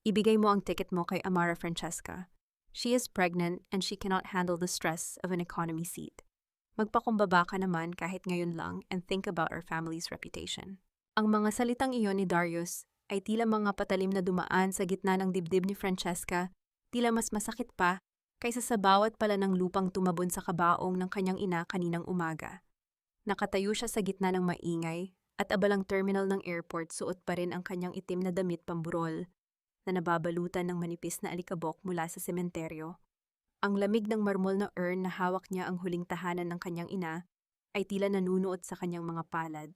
Ibigay mo ang ticket mo kay Amara Francesca. She is pregnant and she cannot handle the stress of an economy seat. Magpakumbaba ka naman kahit ngayon lang and think about our family's reputation. Ang mga salitang iyon ni Darius ay tila mga patalim na dumaan sa gitna ng dibdib ni Francesca, tila mas masakit pa kaysa sa bawat pala ng lupang tumabon sa kabaong ng kanyang ina kaninang umaga. Nakatayo siya sa gitna ng maingay at abalang terminal ng airport, suot pa rin ang kanyang itim na damit pamburol na nababalutan ng manipis na alikabok mula sa sementeryo. Ang lamig ng marmol na urn na hawak niya ang huling tahanan ng kanyang ina ay tila nanunuot sa kanyang mga palad,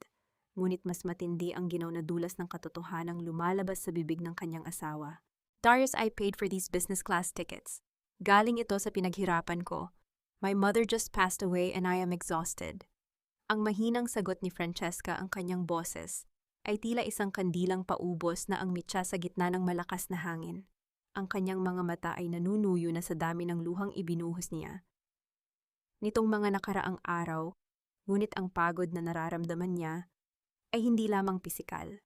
ngunit mas matindi ang ginaw na dulas ng katotohanang lumalabas sa bibig ng kanyang asawa. Darius, I paid for these business class tickets. Galing ito sa pinaghirapan ko. My mother just passed away and I am exhausted. Ang mahinang sagot ni Francesca, ang kanyang boses, ay tila isang kandilang paubos na ang mitya sa gitna ng malakas na hangin. Ang kanyang mga mata ay nanunuyo na sa dami ng luhang ibinuhos niya. Nitong mga nakaraang araw, ngunit ang pagod na nararamdaman niya ay hindi lamang pisikal.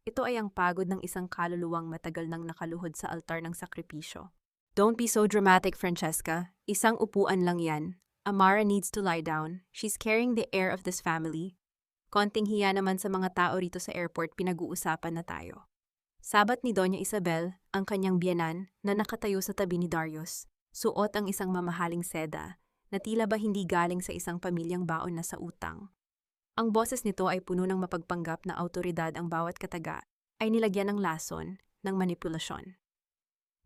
Ito ay ang pagod ng isang kaluluwang matagal nang nakaluhod sa altar ng sakripisyo. Don't be so dramatic, Francesca. Isang upuan lang yan. Amara needs to lie down. She's carrying the air of this family. Konting hiya naman sa mga tao rito sa airport, pinag-uusapan na tayo. Sabat ni Doña Isabel, ang kanyang biyanan, na nakatayo sa tabi ni Darius. Suot ang isang mamahaling seda, na tila ba hindi galing sa isang pamilyang baon na sa utang. Ang boses nito ay puno ng mapagpanggap na awtoridad, ang bawat kataga ay nilagyan ng lason, ng manipulasyon.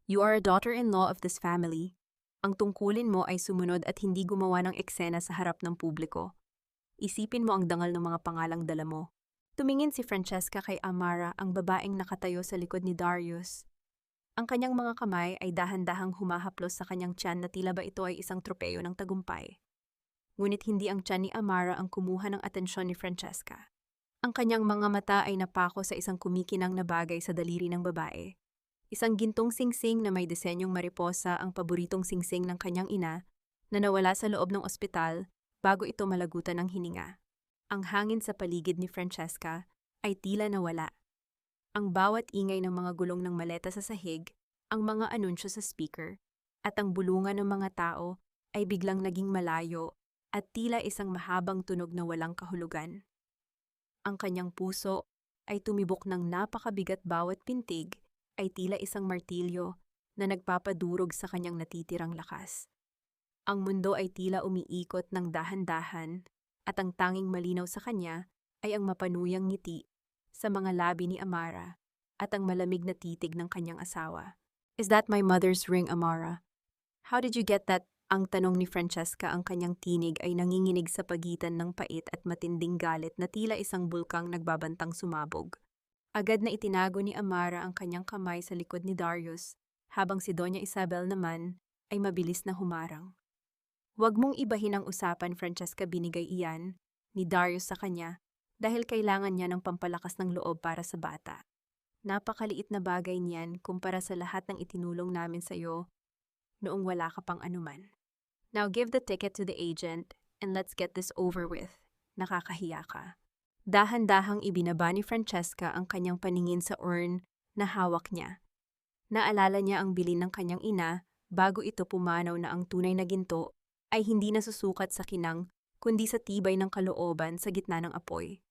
You are a daughter-in-law of this family. Ang tungkulin mo ay sumunod at hindi gumawa ng eksena sa harap ng publiko. Isipin mo ang dangal ng mga pangalang dala mo. Tumingin si Francesca kay Amara, ang babaeng nakatayo sa likod ni Darius. Ang kanyang mga kamay ay dahan-dahang humahaplos sa kanyang tiyan na tila ba ito ay isang tropeyo ng tagumpay. Ngunit hindi ang tiyan ni Amara ang kumuha ng atensyon ni Francesca. Ang kanyang mga mata ay napako sa isang kumikinang na bagay sa daliri ng babae. Isang gintong singsing na may disenyong mariposa, ang paboritong singsing ng kanyang ina, na nawala sa loob ng ospital bago ito malagutan ng hininga. Ang hangin sa paligid ni Francesca ay tila nawala. Ang bawat ingay ng mga gulong ng maleta sa sahig, ang mga anunsyo sa speaker, at ang bulungan ng mga tao ay biglang naging malayo at tila isang mahabang tunog na walang kahulugan. Ang kanyang puso ay tumibok ng napakabigat, bawat pintig ay tila isang martilyo na nagpapadurog sa kanyang natitirang lakas. Ang mundo ay tila umiikot ng dahan-dahan at ang tanging malinaw sa kanya ay ang mapanuyang ngiti sa mga labi ni Amara at ang malamig na titig ng kanyang asawa. Is that my mother's ring, Amara? How did you get that? Ang tanong ni Francesca, ang kanyang tinig ay nanginginig sa pagitan ng pait at matinding galit na tila isang bulkang nagbabantang sumabog. Agad na itinago ni Amara ang kanyang kamay sa likod ni Darius, habang si Doña Isabel naman ay mabilis na humarang. Huwag mong ibahin ang usapan, Francesca, binigay iyan ni Darius sa kanya dahil kailangan niya ng pampalakas ng loob para sa bata. Napakaliit na bagay niyan kumpara sa lahat ng itinulong namin sa iyo noong wala ka pang anuman. Now give the ticket to the agent and let's get this over with. Nakakahiya ka. Dahan-dahang ibinaba ni Francesca ang kanyang paningin sa urn na hawak niya. Naalala niya ang bilin ng kanyang ina bago ito pumanaw na ang tunay na ginto ay hindi nasusukat sa kinang kundi sa tibay ng kalooban sa gitna ng apoy.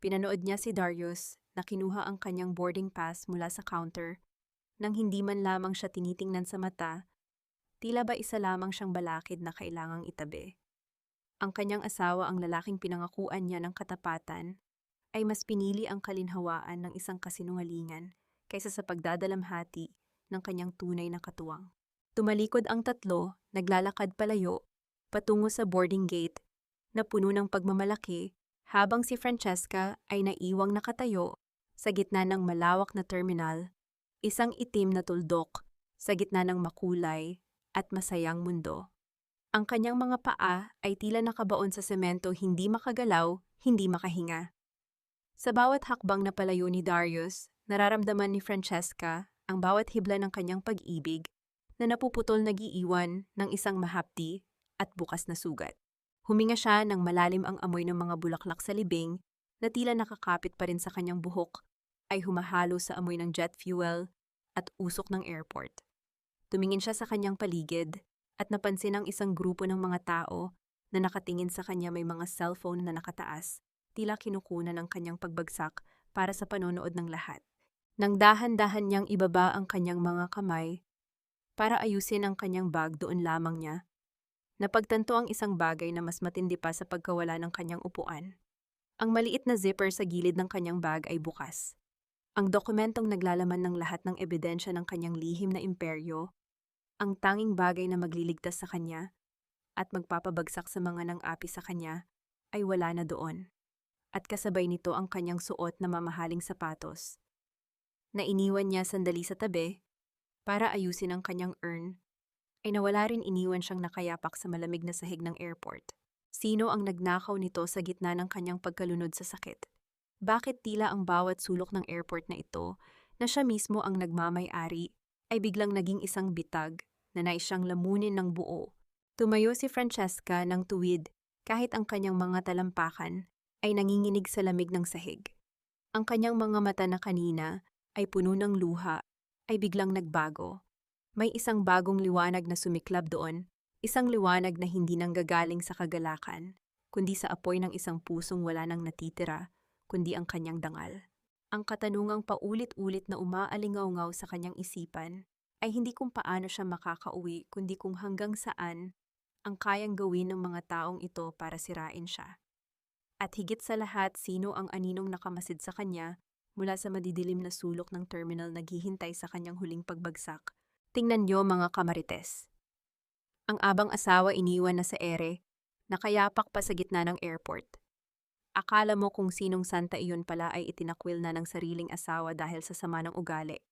Pinanood niya si Darius na kinuha ang kanyang boarding pass mula sa counter nang hindi man lamang siya tinitingnan sa mata, tila ba isa lamang siyang balakid na kailangang itabi. Ang kanyang asawa, ang lalaking pinangakuan niya ng katapatan, ay mas pinili ang kalinhawaan ng isang kasinungalingan kaysa sa pagdadalamhati ng kanyang tunay na katuwang. Tumalikod ang tatlo, naglalakad palayo, patungo sa boarding gate na puno ng pagmamalaki, habang si Francesca ay naiwang nakatayo sa gitna ng malawak na terminal, isang itim na tuldok sa gitna ng makulay at masayang mundo. Ang kanyang mga paa ay tila nakabaon sa semento, hindi makagalaw, hindi makahinga. Sa bawat hakbang na palayo ni Darius, nararamdaman ni Francesca ang bawat hibla ng kanyang pag-ibig na napuputol, nag-iiwan ng isang mahapdi at bukas na sugat. Huminga siya ng malalim, ang amoy ng mga bulaklak sa libing na tila nakakapit pa rin sa kanyang buhok ay humahalo sa amoy ng jet fuel at usok ng airport. Tumingin siya sa kanyang paligid at napansin ang isang grupo ng mga tao na nakatingin sa kanya may mga cellphone na nakataas, tila kinukunan ng kanyang pagbagsak para sa panonood ng lahat. Nang dahan-dahan niyang ibaba ang kanyang mga kamay para ayusin ang kanyang bag doon lamang niya, napagtanto ang isang bagay na mas matindi pa sa pagkawala ng kanyang upuan. Ang maliit na zipper sa gilid ng kanyang bag ay bukas. Ang dokumentong naglalaman ng lahat ng ebidensya ng kanyang lihim na imperyo, ang tanging bagay na magliligtas sa kanya at magpapabagsak sa mga nang-api sa kanya, ay wala na doon. At kasabay nito ang kanyang suot na mamahaling sapatos, na iniwan niya sandali sa tabi para ayusin ang kanyang urn, ay nawala rin iniwan siyang nakayapak sa malamig na sahig ng airport. Sino ang nagnakaw nito sa gitna ng kanyang pagkalunod sa sakit? Bakit tila ang bawat sulok ng airport na ito, na siya mismo ang nagmamay-ari, ay biglang naging isang bitag na nais siyang lamunin ng buo? Tumayo si Francesca ng tuwid kahit ang kanyang mga talampakan ay nanginginig sa lamig ng sahig. Ang kanyang mga mata na kanina ay puno ng luha ay biglang nagbago. May isang bagong liwanag na sumiklab doon, isang liwanag na hindi nanggagaling sa kagalakan, kundi sa apoy ng isang pusong wala nang natitira, kundi ang kanyang dangal. Ang katanungang paulit-ulit na umaalingaw-ngaw sa kanyang isipan ay hindi kung paano siya makakauwi, kundi kung hanggang saan ang kayang gawin ng mga taong ito para sirain siya. At higit sa lahat, sino ang aninong nakamasid sa kanya mula sa madidilim na sulok ng terminal naghihintay sa kanyang huling pagbagsak. Tingnan niyo mga kamarites. Ang abang asawa iniwan na sa ere, nakayapak pa sa gitna ng airport. Akala mo kung sinong santa iyon pala ay itinakwil na ng sariling asawa dahil sa sama ng ugali.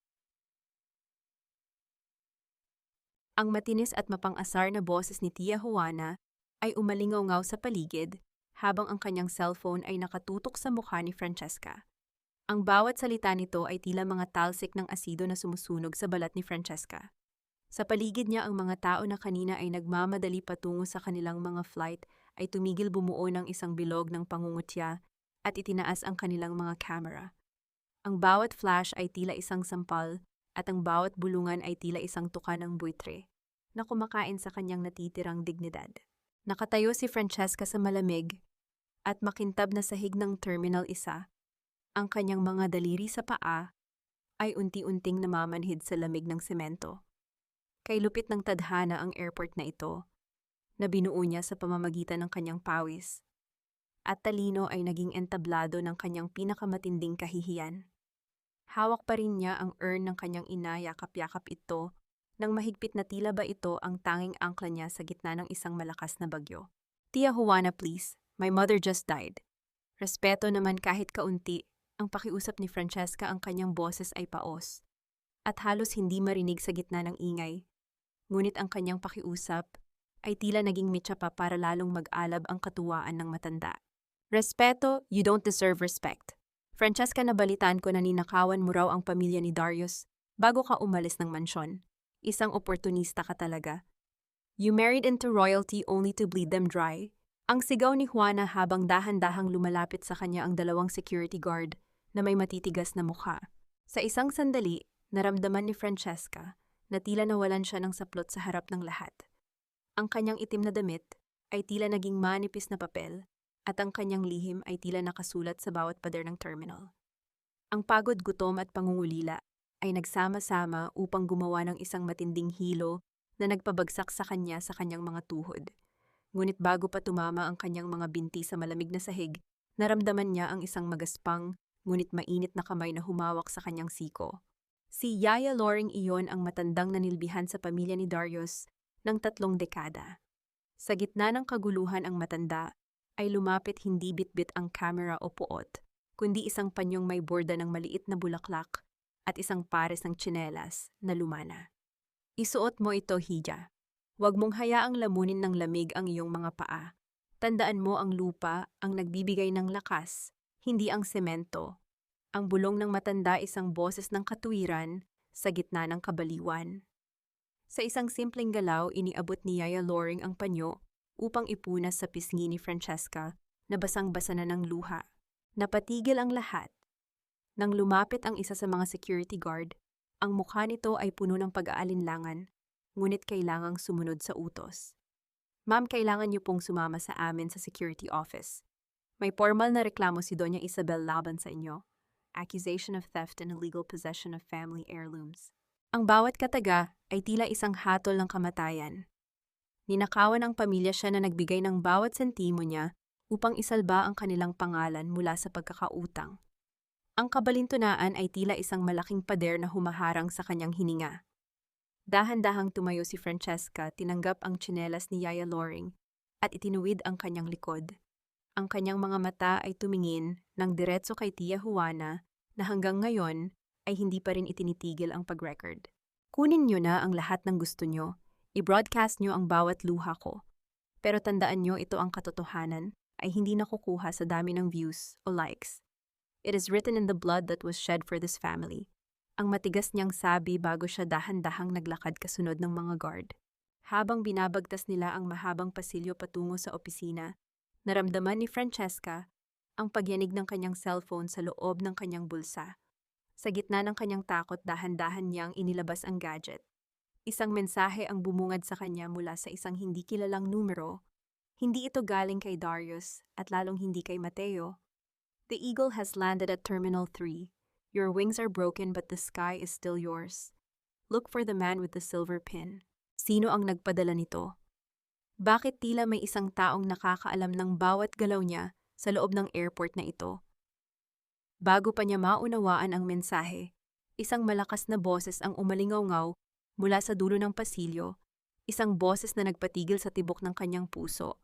Ang matinis at mapang-asar na boses ni Tia Juana ay umalingaw-ngaw sa paligid habang ang kanyang cellphone ay nakatutok sa mukha ni Francesca. Ang bawat salita nito ay tila mga talsik ng asido na sumusunog sa balat ni Francesca. Sa paligid niya ang mga tao na kanina ay nagmamadali patungo sa kanilang mga flight ay tumigil bumuo ng isang bilog ng pangungutya at itinaas ang kanilang mga camera. Ang bawat flash ay tila isang sampal at ang bawat bulungan ay tila isang tuka ng buitre na kumakain sa kanyang natitirang dignidad. Nakatayo si Francesca sa malamig at makintab na sahig ng Terminal 1. Ang kanyang mga daliri sa paa ay unti-unting namamanhid sa lamig ng semento. Kay lupit ng tadhana ang airport na ito, na binuo niya sa pamamagitan ng kanyang pawis, at talino ay naging entablado ng kanyang pinakamatinding kahihiyan. Hawak pa rin niya ang urn ng kanyang ina, yakap-yakap ito, nang mahigpit na tila ba ito ang tanging angkla niya sa gitna ng isang malakas na bagyo. Tia Juana, please, my mother just died. Respeto naman kahit kaunti, ang pakiusap ni Francesca, ang kanyang boses ay paos, at halos hindi marinig sa gitna ng ingay. Ngunit ang kanyang pakiusap ay tila naging mitsa pa para lalong mag-alab ang katuwaan ng matanda. Respeto, you don't deserve respect. Francesca, nabalitaan ko na ninakawan mo raw ang pamilya ni Darius bago ka umalis ng mansyon. Isang oportunista ka talaga. You married into royalty only to bleed them dry. Ang sigaw ni Juana habang dahan-dahang lumalapit sa kanya ang dalawang security guard na may matitigas na mukha. Sa isang sandali, naramdaman ni Francesca na tila nawalan siya ng saplot sa harap ng lahat. Ang kanyang itim na damit ay tila naging manipis na papel at ang kanyang lihim ay tila nakasulat sa bawat pader ng terminal. Ang pagod, gutom at pangungulila ay nagsama-sama upang gumawa ng isang matinding hilo na nagpabagsak sa kanyang mga tuhod. Ngunit bago pa tumama ang kanyang mga binti sa malamig na sahig, naramdaman niya ang isang magaspang, ngunit mainit na kamay na humawak sa kanyang siko. Si Yaya Loring iyon, ang matandang nanilbihan sa pamilya ni Darius ng 3 dekada. Sa gitna ng kaguluhan, ang matanda ay lumapit, hindi bitbit ang kamera o puot, kundi isang panyong may borda ng maliit na bulaklak at isang pares ng tsinelas na lumana. Isuot mo ito, Hija. Huwag mong hayaang lamunin ng lamig ang iyong mga paa. Tandaan mo, ang lupa ang nagbibigay ng lakas, hindi ang semento. Ang bulong ng matanda, isang boses ng katuwiran sa gitna ng kabaliwan. Sa isang simpleng galaw, iniabot ni Yaya Loring ang panyo upang ipunas sa pisngi ni Francesca na basang-basa na ng luha. Napatigil ang lahat. Nang lumapit ang isa sa mga security guard, Ang mukha nito ay puno ng pag-aalinlangan, ngunit kailangang sumunod sa utos. Ma'am, kailangan niyo pong sumama sa amin sa security office. May formal na reklamo si Doña Isabel laban sa inyo. Accusation of theft and illegal possession of family heirlooms. Ang bawat kataga ay tila isang hatol ng kamatayan. Ninakawan ang pamilya siya na nagbigay ng bawat sentimo niya upang isalba ang kanilang pangalan mula sa pagkakautang. Ang kabalintunaan ay tila isang malaking pader na humaharang sa kanyang hininga. Dahan-dahang tumayo si Francesca, tinanggap ang tsinelas ni Yaya Loring at itinuwid ang kanyang likod. Ang kanyang mga mata ay tumingin ng diretso kay Tia Juana na hanggang ngayon ay hindi pa rin itinitigil ang pag-record. Kunin niyo na ang lahat ng gusto niyo, i-broadcast niyo ang bawat luha ko. Pero tandaan niyo, ito ang katotohanan ay hindi nakukuha sa dami ng views o likes. It is written in the blood that was shed for this family. Ang matigas niyang sabi bago siya dahan-dahang naglakad kasunod ng mga guard. Habang binabagtas nila ang mahabang pasilyo patungo sa opisina, naramdaman ni Francesca ang pagyanig ng kanyang cellphone sa loob ng kanyang bulsa. Sa gitna ng kanyang takot, dahan-dahan niyang inilabas ang gadget. Isang mensahe ang bumungad sa kanya mula sa isang hindi kilalang numero. Hindi ito galing kay Darius at lalong hindi kay Mateo. The eagle has landed at Terminal 3. Your wings are broken but the sky is still yours. Look for the man with the silver pin. Sino ang nagpadala nito? Bakit tila may isang taong nakakaalam ng bawat galaw niya sa loob ng airport na ito? Bago pa niya maunawaan ang mensahe, isang malakas na boses ang umalingaw-ngaw mula sa dulo ng pasilyo, isang boses na nagpatigil sa tibok ng kanyang puso.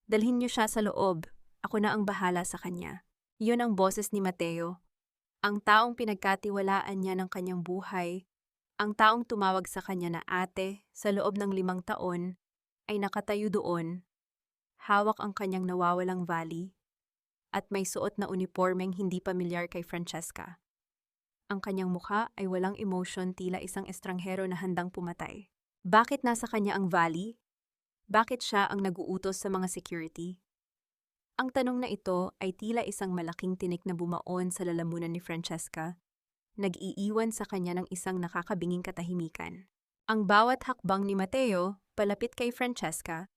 Dalhin niyo siya sa loob, ako na ang bahala sa kanya. Iyon ang boses ni Mateo, ang taong pinagkatiwalaan niya ng kanyang buhay, ang taong tumawag sa kanya na ate sa loob ng 5 taon, ay nakatayo doon, hawak ang kanyang nawawalang valley, at may suot na unipormeng hindi pamilyar kay Francesca. Ang kanyang mukha ay walang emotion, tila isang estranghero na handang pumatay. Bakit nasa kanya ang valley? Bakit siya ang nag-uutos sa mga security? Ang tanong na ito ay tila isang malaking tinik na bumaon sa lalamunan ni Francesca, nag-iiwan sa kanya ng isang nakakabinging katahimikan. Ang bawat hakbang ni Mateo, palapit kay Francesca,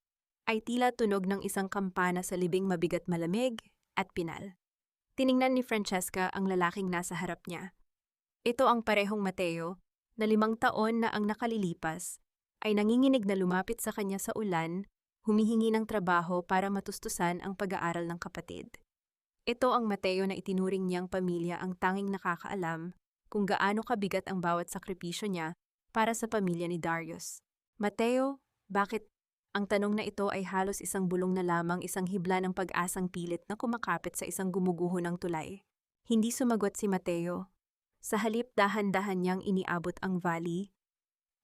ay tila tunog ng isang kampana sa libing mabigat, malamig at pinal. Tiningnan ni Francesca ang lalaking nasa harap niya. Ito ang parehong Mateo, na 5 taon na ang nakalilipas, ay nanginginig na lumapit sa kanya sa ulan, humihingi ng trabaho para matustusan ang pag-aaral ng kapatid. Ito ang Mateo na itinuring niyang pamilya ang tanging nakakaalam kung gaano kabigat ang bawat sakripisyo niya para sa pamilya ni Darius. Mateo, bakit? Ang tanong na ito ay halos isang bulong na lamang, isang hibla ng pag-asang pilit na kumakapit sa isang gumuguho ng tulay. Hindi sumagot si Mateo. Sa halip, dahan-dahan niyang iniabot ang valley,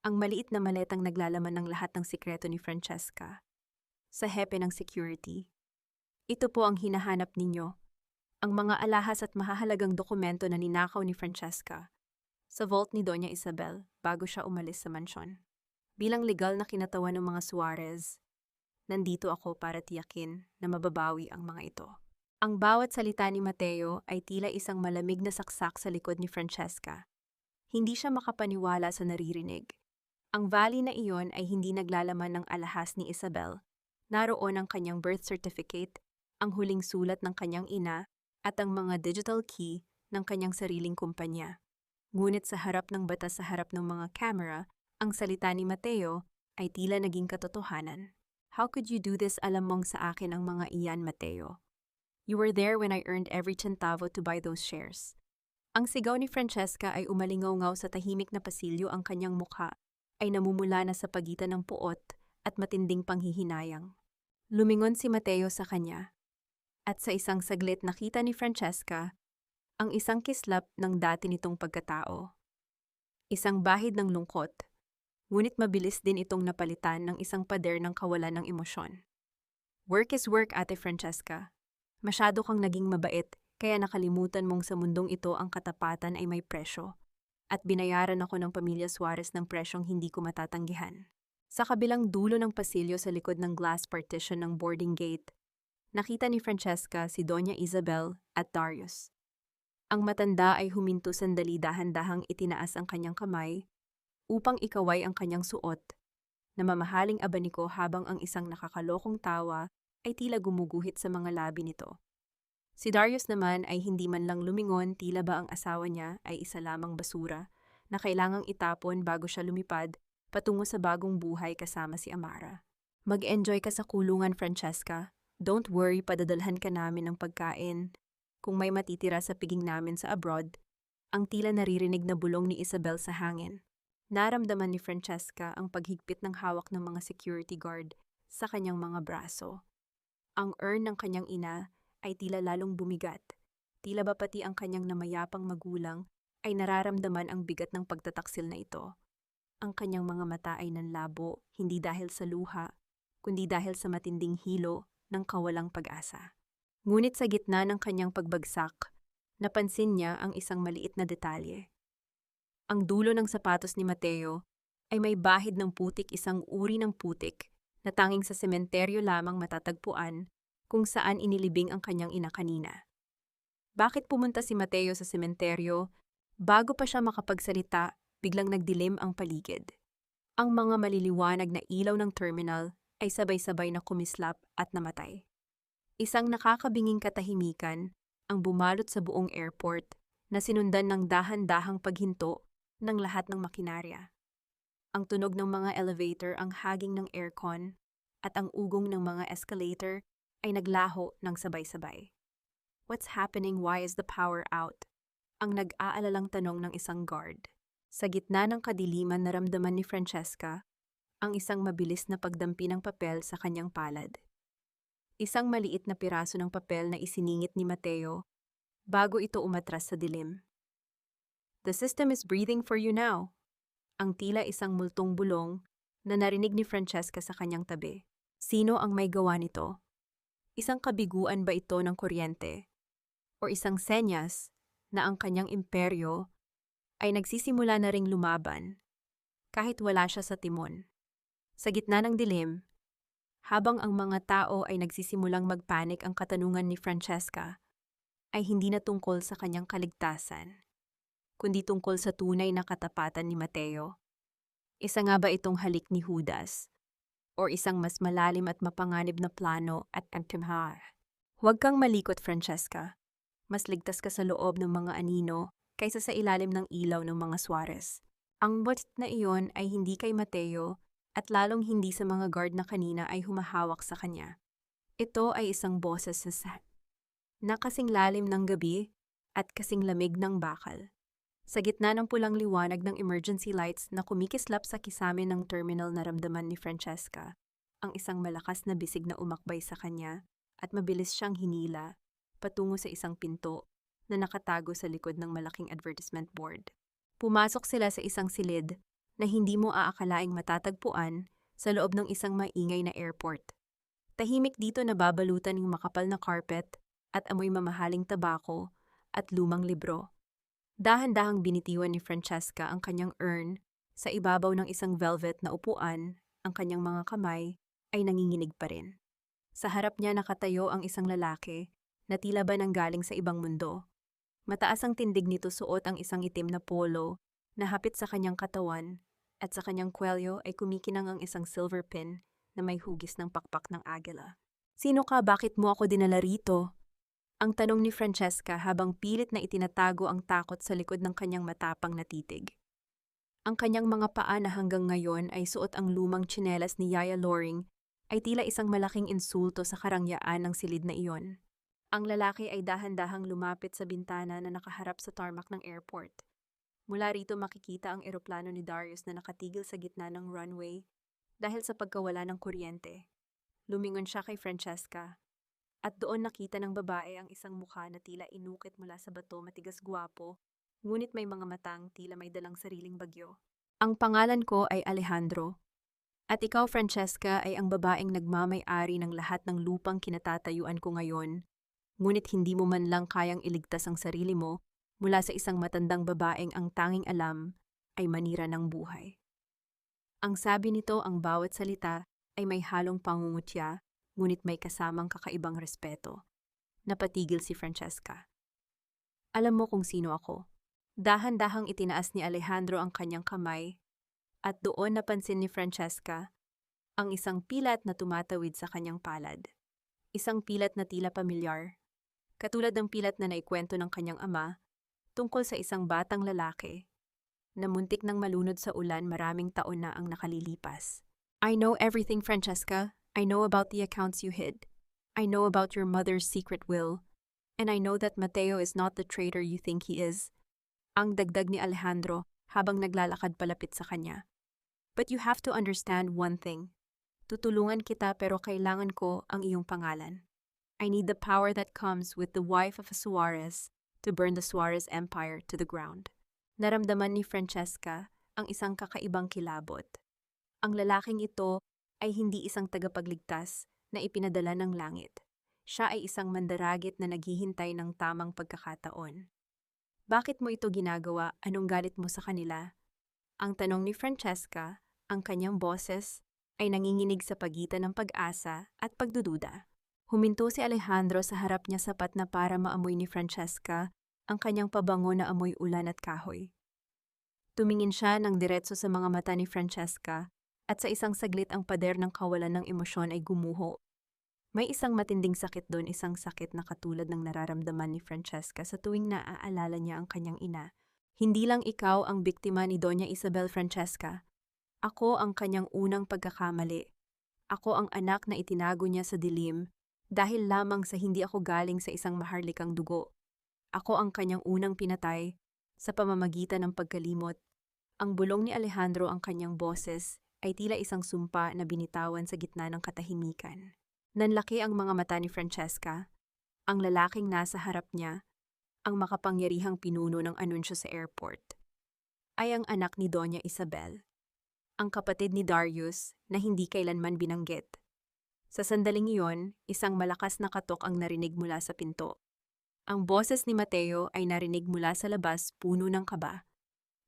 ang maliit na maletang naglalaman ng lahat ng sikreto ni Francesca. Sa hepe ng security. Ito po ang hinahanap ninyo, ang mga alahas at mahahalagang dokumento na ninakaw ni Francesca sa vault ni Doña Isabel bago siya umalis sa mansyon. Bilang legal na kinatawan ng mga Suarez, nandito ako para tiyakin na mababawi ang mga ito. Ang bawat salita ni Mateo ay tila isang malamig na saksak sa likod ni Francesca. Hindi siya makapaniwala sa naririnig. Ang valley na iyon ay hindi naglalaman ng alahas ni Isabel. Naroon ang kanyang birth certificate, ang huling sulat ng kanyang ina, at ang mga digital key ng kanyang sariling kumpanya. Ngunit sa harap ng batas, sa harap ng mga camera, ang salita ni Mateo ay tila naging katotohanan. How could you do this? Alam mong sa akin ang mga iyan, Mateo. You were there when I earned every centavo to buy those shares. Ang sigaw ni Francesca ay umalingaw-ngaw sa tahimik na pasilyo, ang kanyang mukha ay namumula na sa pagitan ng puot at matinding panghihinayang. Lumingon si Mateo sa kanya, at sa isang saglit nakita ni Francesca ang isang kislap ng dati nitong pagkatao. Isang bahid ng lungkot, ngunit mabilis din itong napalitan ng isang pader ng kawalan ng emosyon. Work is work, Ate Francesca. Masyado kang naging mabait, kaya nakalimutan mong sa mundong ito ang katapatan ay may presyo. At binayaran ako ng pamilya Suarez ng presyong hindi ko matatanggihan. Sa kabilang dulo ng pasilyo sa likod ng glass partition ng boarding gate, nakita ni Francesca si Doña Isabel at Darius. Ang matanda ay huminto sandali, dahan-dahang itinaas ang kanyang kamay upang ikaway ang kanyang suot na mamahaling abaniko, habang ang isang nakakalokong tawa ay tila gumuguhit sa mga labi nito. Si Darius naman ay hindi man lang lumingon, tila ba ang asawa niya ay isa lamang basura na kailangang itapon bago siya lumipad patungo sa bagong buhay kasama si Amara. Mag-enjoy ka sa kulungan, Francesca. Don't worry, padadalhan ka namin ng pagkain. Kung may matitira sa piging namin sa abroad, ang tila naririnig na bulong ni Isabel sa hangin. Naramdaman ni Francesca ang paghigpit ng hawak ng mga security guard sa kanyang mga braso. Ang urn ng kanyang ina ay tila lalong bumigat. Tila ba pati ang kanyang namayapang magulang ay nararamdaman ang bigat ng pagtataksil na ito. Ang kanyang mga mata ay nanlabo, hindi dahil sa luha, kundi dahil sa matinding hilo ng kawalang pag-asa. Ngunit sa gitna ng kanyang pagbagsak, napansin niya ang isang maliit na detalye. Ang dulo ng sapatos ni Mateo ay may bahid ng putik, isang uri ng putik na tanging sa sementeryo lamang matatagpuan kung saan inilibing ang kanyang ina kanina. Bakit pumunta si Mateo sa sementeryo? Bago pa siya makapagsalita, biglang nagdilim ang paligid. Ang mga maliliwanag na ilaw ng terminal ay sabay-sabay na kumislap at namatay. Isang nakakabinging katahimikan ang bumalot sa buong airport na sinundan ng dahan-dahang paghinto ng lahat ng makinarya. Ang tunog ng mga elevator, ang haging ng aircon, at ang ugong ng mga escalator ay naglaho ng sabay-sabay. What's happening? Why is the power out? Ang nag-aalalang tanong ng isang guard. Sa gitna ng kadiliman, naramdaman ni Francesca ang isang mabilis na pagdampi ng papel sa kanyang palad. Isang maliit na piraso ng papel na isiningit ni Mateo bago ito umatras sa dilim. The system is breathing for you now. Ang tila isang multong bulong na narinig ni Francesca sa kanyang tabi. Sino ang may gawa nito? Isang kabiguan ba ito ng kuryente? O isang senyas na ang kanyang imperyo ay nagsisimula na ring lumaban kahit wala siya sa timon? Sa gitna ng dilim, habang ang mga tao ay nagsisimulang magpanik, ang katanungan ni Francesca ay hindi na tungkol sa kanyang kaligtasan, kundi tungkol sa tunay na katapatan ni Mateo. Isa nga ba itong halik ni Judas? O isang mas malalim at mapanganib na plano at antimhar? Huwag kang malikot, Francesca. Mas ligtas ka sa loob ng mga anino kaysa sa ilalim ng ilaw ng mga Suarez. Ang bot na iyon ay hindi kay Mateo at lalong hindi sa mga guard na kanina ay humahawak sa kanya. Ito ay isang boses na kasing lalim ng gabi at kasing lamig ng bakal. Sa gitna ng pulang liwanag ng emergency lights na kumikislap sa kisame ng terminal, naramdaman ni Francesca ang isang malakas na bisig na umakbay sa kanya at mabilis siyang hinila patungo sa isang pinto na nakatago sa likod ng malaking advertisement board. Pumasok sila sa isang silid na hindi mo aakalaing matatagpuan sa loob ng isang maingay na airport. Tahimik dito, nababalutan ng makapal na carpet at amoy mamahaling tabako at lumang libro. Dahan-dahang binitiwan ni Francesca ang kanyang urn sa ibabaw ng isang velvet na upuan, ang kanyang mga kamay ay nanginginig pa rin. Sa harap niya nakatayo ang isang lalaki na tila ba nanggaling sa ibang mundo. Mataas ang tindig nito, suot ang isang itim na polo na hapit sa kanyang katawan, at sa kanyang kwelyo ay kumikinang ang isang silver pin na may hugis ng pakpak ng agila. Sino ka? Bakit mo ako dinala rito? Ang tanong ni Francesca habang pilit na itinatago ang takot sa likod ng kanyang matapang na titig. Ang kanyang mga paa na hanggang ngayon ay suot ang lumang tsinelas ni Yaya Loring ay tila isang malaking insulto sa karangyaan ng silid na iyon. Ang lalaki ay dahan-dahang lumapit sa bintana na nakaharap sa tarmac ng airport. Mula rito makikita ang eroplano ni Darius na nakatigil sa gitna ng runway dahil sa pagkawala ng kuryente. Lumingon siya kay Francesca at doon nakita ng babae ang isang mukha na tila inukit mula sa bato, matigas, gwapo, ngunit may mga matang tila may dalang sariling bagyo. Ang pangalan ko ay Alejandro at ikaw, Francesca, ay ang babaeng nagmamay-ari ng lahat ng lupang kinatatayuan ko ngayon, ngunit hindi mo man lang kayang iligtas ang sarili mo mula sa isang matandang babaeng ang tanging alam ay manira ng buhay. Ang sabi nito, ang bawat salita ay may halong pangungutya, ngunit may kasamang kakaibang respeto. Napatigil si Francesca. Alam mo kung sino ako. Dahan-dahang itinaas ni Alejandro ang kanyang kamay at doon napansin ni Francesca ang isang pilat na tumatawid sa kanyang palad. Isang pilat na tila pamilyar, katulad ng pilat na naikwento ng kanyang ama tungkol sa isang batang lalaki na muntik nang malunod sa ulan maraming taon na ang nakalilipas. I know everything, Francesca. I know about the accounts you hid. I know about your mother's secret will. And I know that Mateo is not the traitor you think he is. Ang dagdag ni Alejandro habang naglalakad palapit sa kanya. But you have to understand one thing. Tutulungan kita pero kailangan ko ang iyong pangalan. I need the power that comes with the wife of a Suarez to burn the Suarez empire to the ground. Naramdaman ni Francesca ang isang kakaibang kilabot. Ang lalaking ito ay hindi isang tagapagligtas na ipinadala ng langit. Siya ay isang mandaragit na naghihintay ng tamang pagkakataon. Bakit mo ito ginagawa? Anong galit mo sa kanila? Ang tanong ni Francesca, ang kanyang boses, ay nanginginig sa pagitan ng pag-asa at pagdududa. Huminto si Alejandro sa harap niya sapat na para maamoy ni Francesca ang kanyang pabango na amoy ulan at kahoy. Tumingin siya ng diretso sa mga mata ni Francesca at sa isang saglit ang pader ng kawalan ng emosyon ay gumuho. May isang matinding sakit doon, isang sakit na katulad ng nararamdaman ni Francesca sa tuwing naaalala niya ang kanyang ina. Hindi lang ikaw ang biktima ni Doña Isabel, Francesca. Ako ang kanyang unang pagkakamali. Ako ang anak na itinago niya sa dilim dahil lamang sa hindi ako galing sa isang maharlikang dugo. Ako ang kanyang unang pinatay sa pamamagitan ng pagkalimot. Ang bulong ni Alejandro, ang kanyang boses, ay tila isang sumpa na binitawan sa gitna ng katahimikan. Nanlaki ang mga mata ni Francesca. Ang lalaking nasa harap niya, ang makapangyarihang pinuno ng anunsyo sa airport, ay ang anak ni Doña Isabel, ang kapatid ni Darius na hindi kailanman binanggit. Sa sandaling iyon, isang malakas na katok ang narinig mula sa pinto. Ang boses ni Mateo ay narinig mula sa labas, puno ng kaba.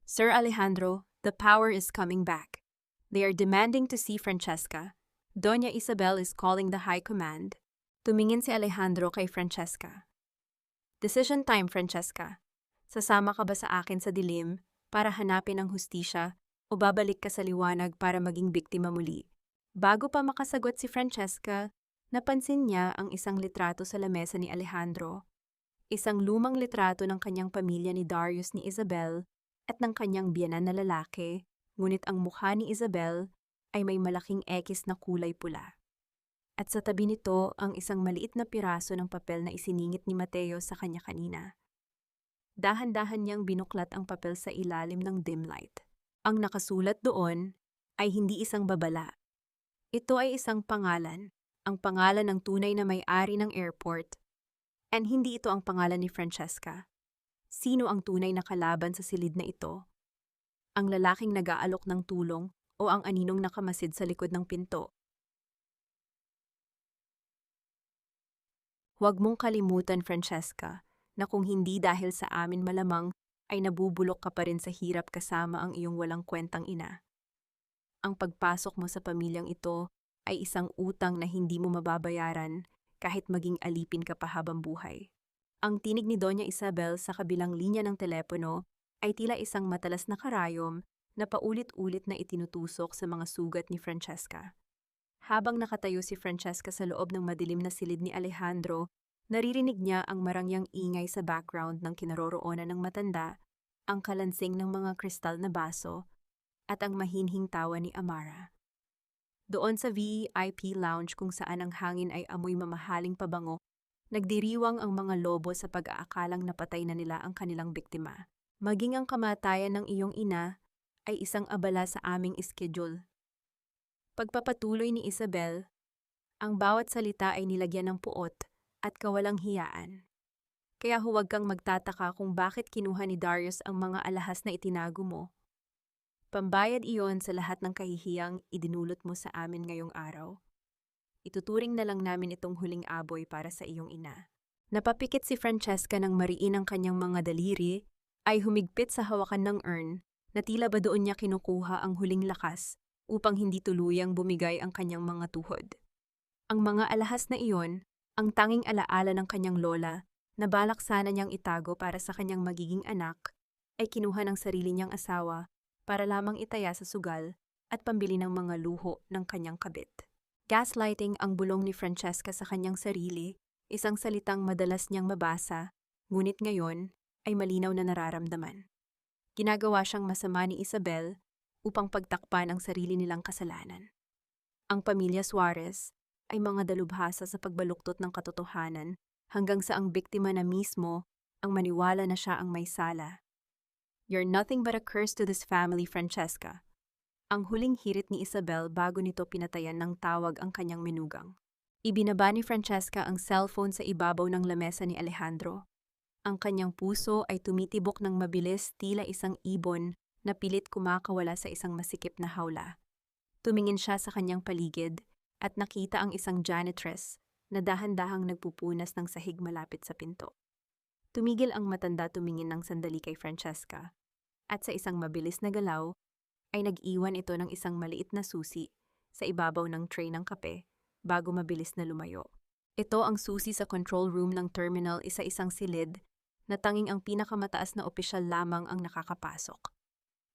Sir Alejandro, the power is coming back. They are demanding to see Francesca. Doña Isabel is calling the high command. Tumingin si Alejandro kay Francesca. Decision time, Francesca. Sasama ka ba sa akin sa dilim para hanapin ang hustisya o babalik ka sa liwanag para maging biktima muli? Bago pa makasagot si Francesca, napansin niya ang isang litrato sa lamesa ni Alejandro. Isang lumang litrato ng kanyang pamilya ni Darius, ni Isabel at ng kanyang biyenan na lalaki, ngunit ang mukha ni Isabel ay may malaking X na kulay pula. At sa tabi nito ang isang maliit na piraso ng papel na isiningit ni Mateo sa kanya kanina. Dahan-dahan niyang binuklat ang papel sa ilalim ng dim light. Ang nakasulat doon ay hindi isang babala. Ito ay isang pangalan, ang pangalan ng tunay na may-ari ng airport. And hindi ito ang pangalan ni Francesca. Sino ang tunay na kalaban sa silid na ito? Ang lalaking nag-aalok ng tulong o ang aninong nakamasid sa likod ng pinto? Huwag mong kalimutan, Francesca, na kung hindi dahil sa amin malamang ay nabubulok ka pa rin sa hirap kasama ang iyong walang kwentang ina. Ang pagpasok mo sa pamilyang ito ay isang utang na hindi mo mababayaran kahit maging alipin ka pa habang buhay. Ang tinig ni Doña Isabel sa kabilang linya ng telepono ay tila isang matalas na karayom na paulit-ulit na itinutusok sa mga sugat ni Francesca. Habang nakatayo si Francesca sa loob ng madilim na silid ni Alejandro, naririnig niya ang marangyang ingay sa background ng kinaroroonan ng matanda, ang kalansing ng mga kristal na baso, at ang mahinhing tawa ni Amara. Doon sa VIP lounge kung saan ang hangin ay amoy mamahaling pabango, nagdiriwang ang mga lobo sa pag-aakalang napatay na nila ang kanilang biktima. Maging ang kamatayan ng iyong ina ay isang abala sa aming schedule. Pagpapatuloy ni Isabel, ang bawat salita ay nilagyan ng puot at kawalang hiyaan. Kaya huwag kang magtataka kung bakit kinuha ni Darius ang mga alahas na itinago mo. Pambayad iyon sa lahat ng kahihiyang idinulot mo sa amin ngayong araw. Ituturing na lang namin itong huling aboy para sa iyong ina. Napapikit si Francesca ng mariin ang kanyang mga daliri, ay humigpit sa hawakan ng urn, na tila ba doon niya kinukuha ang huling lakas upang hindi tuluyang bumigay ang kanyang mga tuhod. Ang mga alahas na iyon, ang tanging alaala ng kanyang lola, na balak sana niyang itago para sa kanyang magiging anak, ay kinuha ng sarili niyang asawa para lamang itaya sa sugal at pambili ng mga luho ng kanyang kabit. Gaslighting ang bulong ni Francesca sa kanyang sarili, isang salitang madalas niyang mabasa, ngunit ngayon ay malinaw na nararamdaman. Ginagawa siyang masama ni Isabel upang pagtakpan ang sarili nilang kasalanan. Ang pamilya Suarez ay mga dalubhasa sa pagbaluktot ng katotohanan hanggang sa ang biktima na mismo ang maniwala na siya ang may sala. "You're nothing but a curse to this family, Francesca." Ang huling hirit ni Isabel bago nito pinatayan ng tawag ang kanyang menugang. Ibinaba ni Francesca ang cellphone sa ibabaw ng lamesa ni Alejandro. Ang kanyang puso ay tumitibok ng mabilis, tila isang ibon na pilit kumakawala sa isang masikip na hawla. Tumingin siya sa kanyang paligid at nakita ang isang janitress na dahan-dahang nagpupunas ng sahig malapit sa pinto. Tumigil ang matanda tumingin ng sandali kay Francesca at sa isang mabilis na galaw ay nag-iwan ito ng isang maliit na susi sa ibabaw ng tray ng kape bago mabilis na lumayo. Ito ang susi sa control room ng terminal, isa-isang silid na tanging ang pinakamataas na opisyal lamang ang nakakapasok.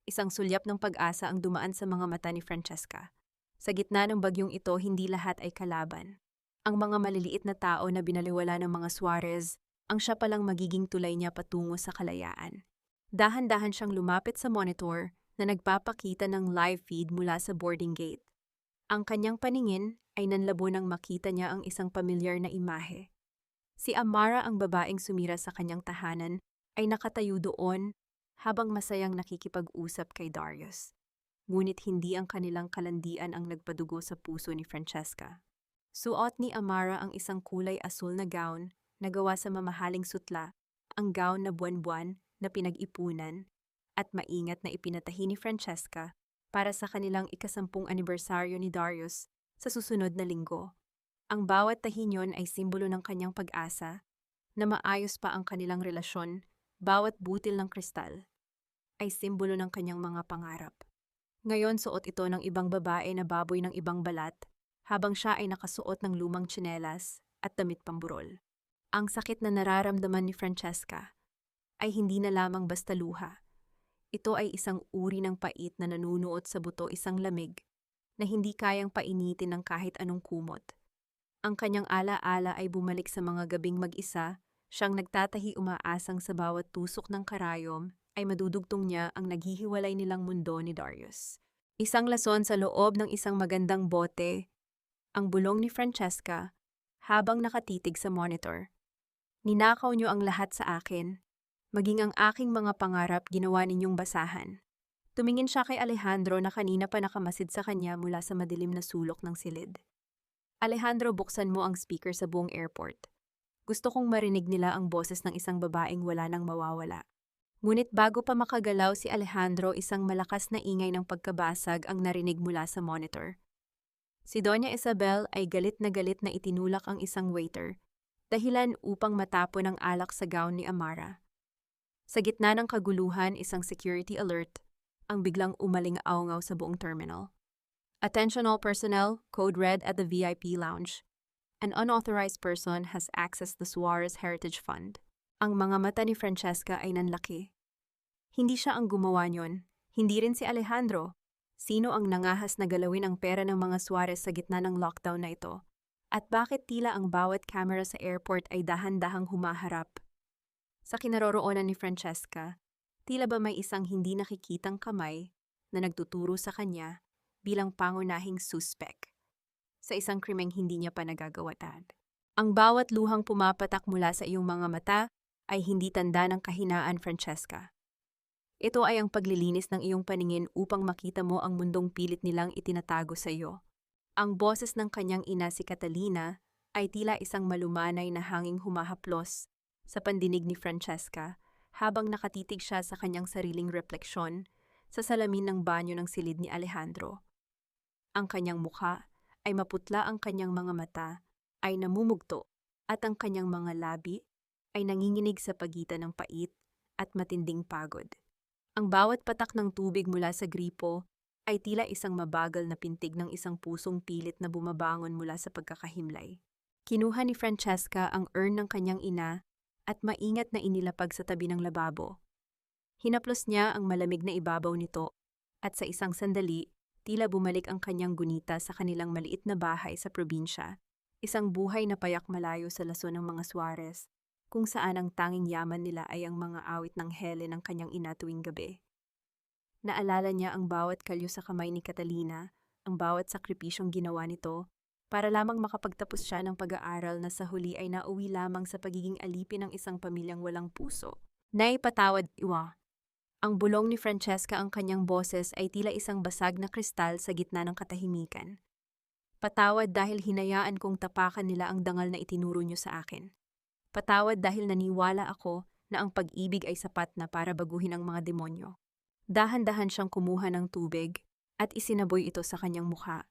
Isang sulyap ng pag-asa ang dumaan sa mga mata ni Francesca. Sa gitna ng bagyong ito, hindi lahat ay kalaban. Ang mga maliliit na tao na binaliwala ng mga Suarez, ang siya palang magiging tulay niya patungo sa kalayaan. Dahan-dahan siyang lumapit sa monitor na nagpapakita ng live feed mula sa boarding gate. Ang kanyang paningin ay nanlabo nang makita niya ang isang pamilyar na imahe. Si Amara, ang babaeng sumira sa kanyang tahanan, ay nakatayo doon habang masayang nakikipag-usap kay Darius. Ngunit hindi ang kanilang kalandian ang nagpadugo sa puso ni Francesca. Suot ni Amara ang isang kulay asul na gown na gawa sa mamahaling sutla, ang gown na buwan-buwan na pinag-ipunan at maingat na ipinatahi ni Francesca para sa kanilang ika-10 anibersaryo ni Darius sa susunod na linggo. Ang bawat tahi niyon ay simbolo ng kanyang pag-asa na maayos pa ang kanilang relasyon, bawat butil ng kristal ay simbolo ng kanyang mga pangarap. Ngayon suot ito ng ibang babae na baboy ng ibang balat, habang siya ay nakasuot ng lumang tsinelas at damit pamburol. Ang sakit na nararamdaman ni Francesca ay hindi na lamang basta luha. Ito ay isang uri ng pait na nanunuot sa buto, isang lamig na hindi kayang painitin ng kahit anong kumot. Ang kanyang ala-ala ay bumalik sa mga gabing mag-isa, siyang nagtatahi umaasang sa bawat tusok ng karayom ay madudugtong niya ang naghihiwalay nilang mundo ni Darius. Isang lason sa loob ng isang magandang bote, ang bulong ni Francesca habang nakatitig sa monitor. "Ninakaw niyo ang lahat sa akin. Maging ang aking mga pangarap ginawa ninyong basahan." Tumingin siya kay Alejandro na kanina pa nakamasid sa kanya mula sa madilim na sulok ng silid. "Alejandro, buksan mo ang speaker sa buong airport. Gusto kong marinig nila ang boses ng isang babaeng wala nang mawawala." Ngunit bago pa makagalaw si Alejandro, isang malakas na ingay ng pagkabasag ang narinig mula sa monitor. Si Doña Isabel ay galit na itinulak ang isang waiter, dahilan upang matapon ang alak sa gown ni Amara. Sa gitna ng kaguluhan, isang security alert ang biglang umaling-aungaw sa buong terminal. "Attention all personnel, code red at the VIP lounge. An unauthorized person has accessed the Suarez Heritage Fund." Ang mga mata ni Francesca ay nanlaki. Hindi siya ang gumawa niyon, hindi rin si Alejandro. Sino ang nangahas na galawin ang pera ng mga Suarez sa gitna ng lockdown na ito? At bakit tila ang bawat camera sa airport ay dahan-dahang humaharap? Sa kinaroroonan ni Francesca, tila ba may isang hindi nakikitang kamay na nagtuturo sa kanya bilang pangunahing suspek sa isang krimeng hindi niya pa nagagawatan. Ang bawat luhang pumapatak mula sa iyong mga mata ay hindi tanda ng kahinaan, Francesca. Ito ay ang paglilinis ng iyong paningin upang makita mo ang mundong pilit nilang itinatago sa iyo. Ang boses ng kanyang ina, si Catalina, ay tila isang malumanay na hanging humahaplos sa pandinig ni Francesca habang nakatitig siya sa kanyang sariling refleksyon sa salamin ng banyo ng silid ni Alejandro. Ang kanyang mukha ay maputla, ang kanyang mga mata ay namumugto at ang kanyang mga labi ay nanginginig sa pagitan ng pait at matinding pagod. Ang bawat patak ng tubig mula sa gripo ay tila isang mabagal na pintig ng isang pusong pilit na bumabangon mula sa pagkakahimlay. Kinuha ni Francesca ang urn ng kanyang ina at maingat na inilapag sa tabi ng lababo. Hinaplos niya ang malamig na ibabaw nito at sa isang sandali, tila bumalik ang kanyang gunita sa kanilang maliit na bahay sa probinsya, isang buhay na payak malayo sa laso ng mga Suarez, kung saan ang tanging yaman nila ay ang mga awit ng hele ng kanyang ina tuwing gabi. Naalala niya ang bawat kalyo sa kamay ni Catalina, ang bawat sakripisyong ginawa nito, para lamang makapagtapos siya ng pag-aaral na sa huli ay nauwi lamang sa pagiging alipin ng isang pamilyang walang puso. Naipatawad iwa. Ang bulong ni Francesca ang kanyang boses ay tila isang basag na kristal sa gitna ng katahimikan. Patawad dahil hinayaan kong tapakan nila ang dangal na itinuro niyo sa akin. Patawad dahil naniwala ako na ang pag-ibig ay sapat na para baguhin ang mga demonyo. Dahan-dahan siyang kumuha ng tubig at isinaboy ito sa kanyang mukha.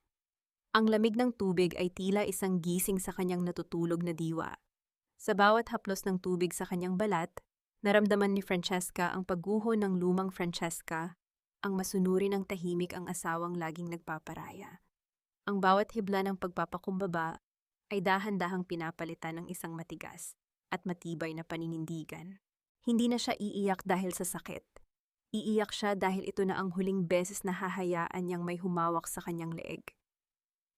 Ang lamig ng tubig ay tila isang gising sa kanyang natutulog na diwa. Sa bawat haplos ng tubig sa kanyang balat, naramdaman ni Francesca ang pagguho ng lumang Francesca, ang masunuri ng tahimik ang asawang laging nagpaparaya. Ang bawat hibla ng pagpapakumbaba ay dahan-dahang pinapalitan ng isang matigas at matibay na paninindigan. Hindi na siya iiyak dahil sa sakit. Iiyak siya dahil ito na ang huling beses na hahayaan niyang may humawak sa kanyang leeg.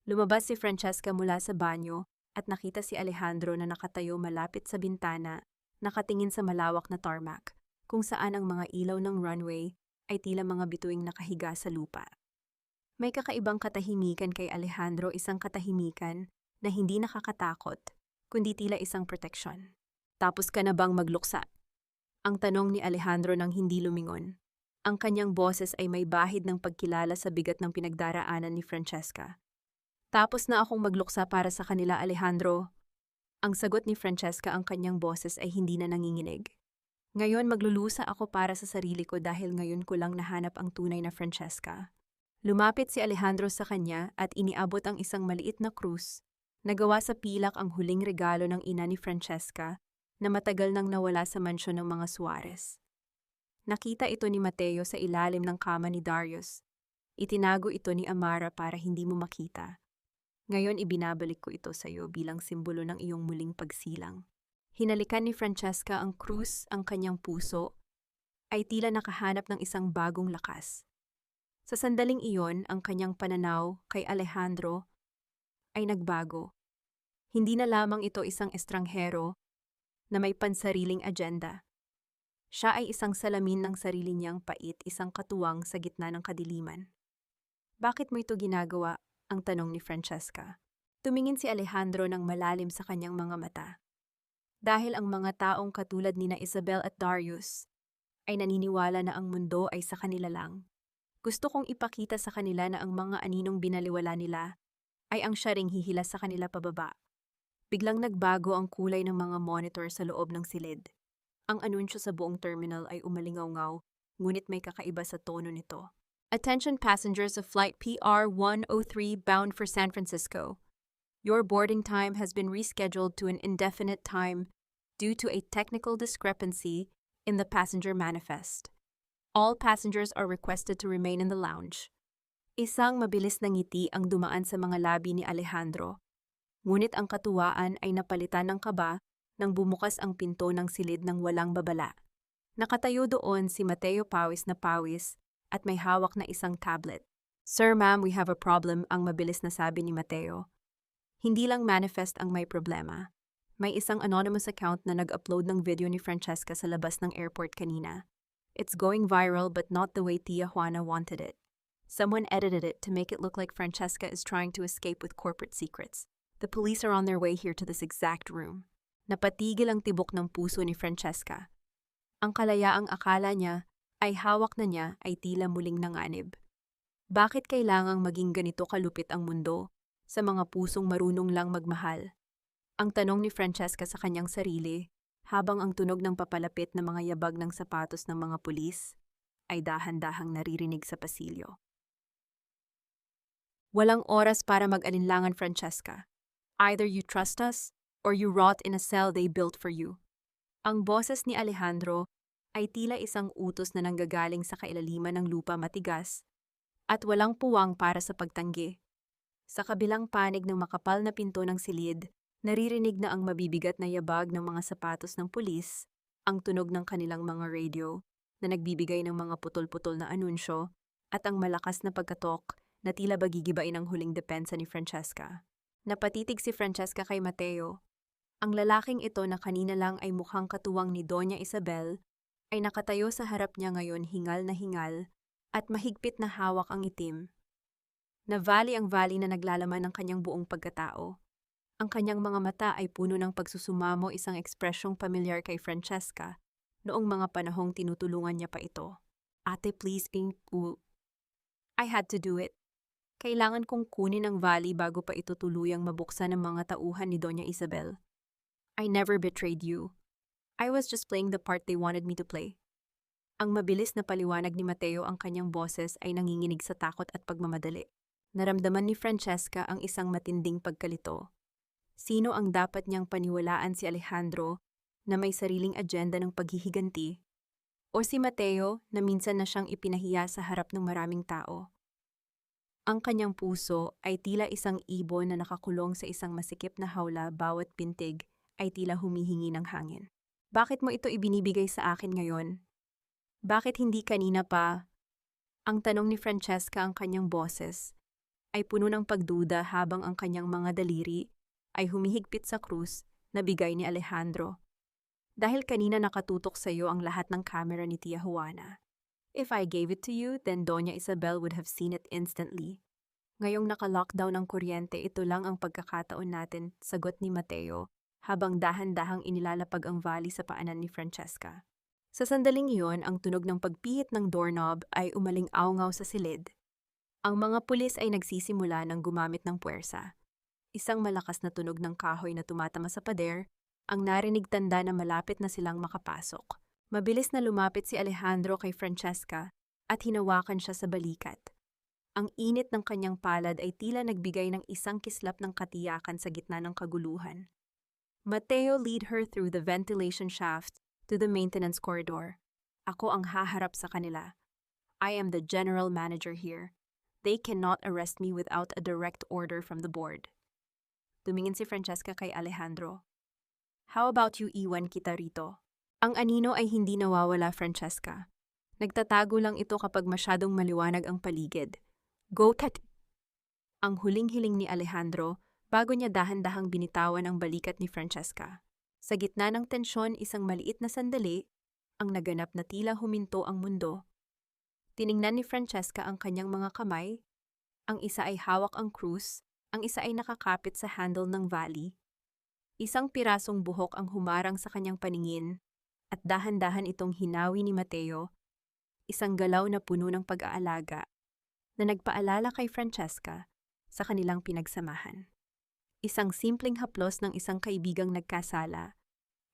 Lumabas si Francesca mula sa banyo at nakita si Alejandro na nakatayo malapit sa bintana, nakatingin sa malawak na tarmac, kung saan ang mga ilaw ng runway ay tila mga bituing nakahiga sa lupa. May kakaibang katahimikan kay Alejandro, isang katahimikan na hindi nakakatakot, kundi tila isang proteksyon. Tapos ka na bang magluksa? Ang tanong ni Alejandro nang hindi lumingon. Ang kanyang boses ay may bahid ng pagkilala sa bigat ng pinagdaraanan ni Francesca. Tapos na akong magluksa para sa kanila, Alejandro. Ang sagot ni Francesca, ang kanyang boses ay hindi na nanginginig. Ngayon maglulusa ako para sa sarili ko dahil ngayon ko lang nahanap ang tunay na Francesca. Lumapit si Alejandro sa kanya at iniabot ang isang maliit na krus na gawa sa pilak, ang huling regalo ng ina ni Francesca na matagal nang nawala sa mansyon ng mga Suarez. Nakita ito ni Mateo sa ilalim ng kama ni Darius. Itinago ito ni Amara para hindi mo makita. Ngayon ibinabalik ko ito sa iyo bilang simbolo ng iyong muling pagsilang. Hinalikan ni Francesca ang krus, ang kanyang puso ay tila nakahanap ng isang bagong lakas. Sa sandaling iyon, ang kanyang pananaw kay Alejandro ay nagbago. Hindi na lamang ito isang estranghero na may pansariling agenda. Siya ay isang salamin ng sarili niyang pait, isang katuwang sa gitna ng kadiliman. Bakit mo ito ginagawa? Ang tanong ni Francesca. Tumingin si Alejandro ng malalim sa kanyang mga mata. Dahil ang mga taong katulad ni na Isabel at Darius ay naniniwala na ang mundo ay sa kanila lang. Gusto kong ipakita sa kanila na ang mga aninong binaliwala nila ay ang siya ring hihila sa kanila pababa. Biglang nagbago ang kulay ng mga monitor sa loob ng silid. Ang anunsyo sa buong terminal ay umalingaw-ngaw, ngunit may kakaiba sa tono nito. Attention passengers of Flight PR-103 bound for San Francisco. Your boarding time has been rescheduled to an indefinite time due to a technical discrepancy in the passenger manifest. All passengers are requested to remain in the lounge. Isang mabilis na ngiti ang dumaan sa mga labi ni Alejandro. Ngunit ang katuwaan ay napalitan ng kaba nang bumukas ang pinto ng silid ng walang babala. Nakatayo doon si Mateo, pawis na pawis, at may hawak na isang tablet. Sir, ma'am, we have a problem, ang mabilis na sabi ni Mateo. Hindi lang manifest ang may problema. May isang anonymous account na nag-upload ng video ni Francesca sa labas ng airport kanina. It's going viral but not the way Tia Juana wanted it. Someone edited it to make it look like Francesca is trying to escape with corporate secrets. The police are on their way here to this exact room. Napatigil ang tibok ng puso ni Francesca. Ang kalayaang akala niya ay hawak na niya ay tila muling nanganib. Bakit kailangang maging ganito kalupit ang mundo sa mga pusong marunong lang magmahal? Ang tanong ni Francesca sa kanyang sarili, habang ang tunog ng papalapit na mga yabag ng sapatos ng mga pulis ay dahan-dahang naririnig sa pasilyo. Walang oras para mag-alinlangan, Francesca. Either you trust us or you rot in a cell they built for you. Ang boses ni Alejandro ay tila isang utos na nanggagaling sa kailaliman ng lupa matigas at walang puwang para sa pagtanggi. Sa kabilang panig ng makapal na pinto ng silid, Naririnig na ang mabibigat na yabag ng mga sapatos ng pulis, ang tunog ng kanilang mga radio na nagbibigay ng mga putol-putol na anunsyo, at ang malakas na pagkatok na tila ba gigibain ang huling depensa ni Francesca. Napatitig si Francesca kay Mateo. Ang lalaking ito na kanina lang ay mukhang katuwang ni Doña Isabel ay nakatayo sa harap niya ngayon hingal na hingal at mahigpit na hawak ang itim. Na valley ang valley na naglalaman ng kanyang buong pagkatao. Ang kanyang mga mata ay puno ng pagsusumamo, isang ekspresyong pamilyar kay Francesca noong mga panahong tinutulungan niya pa ito. Ate, please, I had to do it. Kailangan kong kunin ang valley bago pa ito tuluyang mabuksan ng mga tauhan ni Doña Isabel. I never betrayed you. I was just playing the part they wanted me to play. Ang mabilis na paliwanag ni Mateo, ang kanyang boses ay nanginginig sa takot at pagmamadali. Naramdaman ni Francesca ang isang matinding pagkalito. Sino ang dapat niyang paniwalaan, si Alejandro na may sariling agenda ng paghihiganti o si Mateo na minsan na siyang ipinahiya sa harap ng maraming tao? Ang kanyang puso ay tila isang ibon na nakakulong sa isang masikip na hawla, bawat pintig ay tila humihingi ng hangin. Bakit mo ito ibinibigay sa akin ngayon? Bakit hindi kanina pa? Ang tanong ni Francesca, ang kanyang boses ay puno ng pagduda habang ang kanyang mga daliri ay humihigpit sa krus na bigay ni Alejandro. Dahil kanina nakatutok sa iyo ang lahat ng kamera ni Tia Juana. If I gave it to you, then Doña Isabel would have seen it instantly. Ngayong naka-lockdown ang kuryente, ito lang ang pagkakataon natin, sagot ni Mateo, habang dahan-dahang inilalapag ang valley sa paanan ni Francesca. Sa sandaling iyon, ang tunog ng pagpihit ng doorknob ay umaling-awngaw sa silid. Ang mga pulis ay nagsisimula ng gumamit ng puwersa. Isang malakas na tunog ng kahoy na tumatama sa pader, ang narinig tanda na malapit na silang makapasok. Mabilis na lumapit si Alejandro kay Francesca at hinawakan siya sa balikat. Ang init ng kanyang palad ay tila nagbigay ng isang kislap ng katiyakan sa gitna ng kaguluhan. Mateo, lead her through the ventilation shaft to the maintenance corridor. Ako ang haharap sa kanila. I am the general manager here. They cannot arrest me without a direct order from the board. Tumingin si Francesca kay Alejandro. How about you, iwan kita rito? Ang anino ay hindi nawawala, Francesca. Nagtatago lang ito kapag masyadong maliwanag ang paligid. Go, Tat! Ang huling-hiling ni Alejandro bago niya dahan-dahang binitawan ang balikat ni Francesca. Sa gitna ng tensyon, isang maliit na sandali, ang naganap na tila huminto ang mundo. Tiningnan ni Francesca ang kanyang mga kamay. Ang isa ay hawak ang krus, ang isa ay nakakapit sa handle ng valley. Isang pirasong buhok ang humarang sa kanyang paningin, at dahan-dahan itong hinawi ni Mateo, isang galaw na puno ng pag-aalaga, na nagpaalala kay Francesca sa kanilang pinagsamahan. Isang simpleng haplos ng isang kaibigang nagkasala,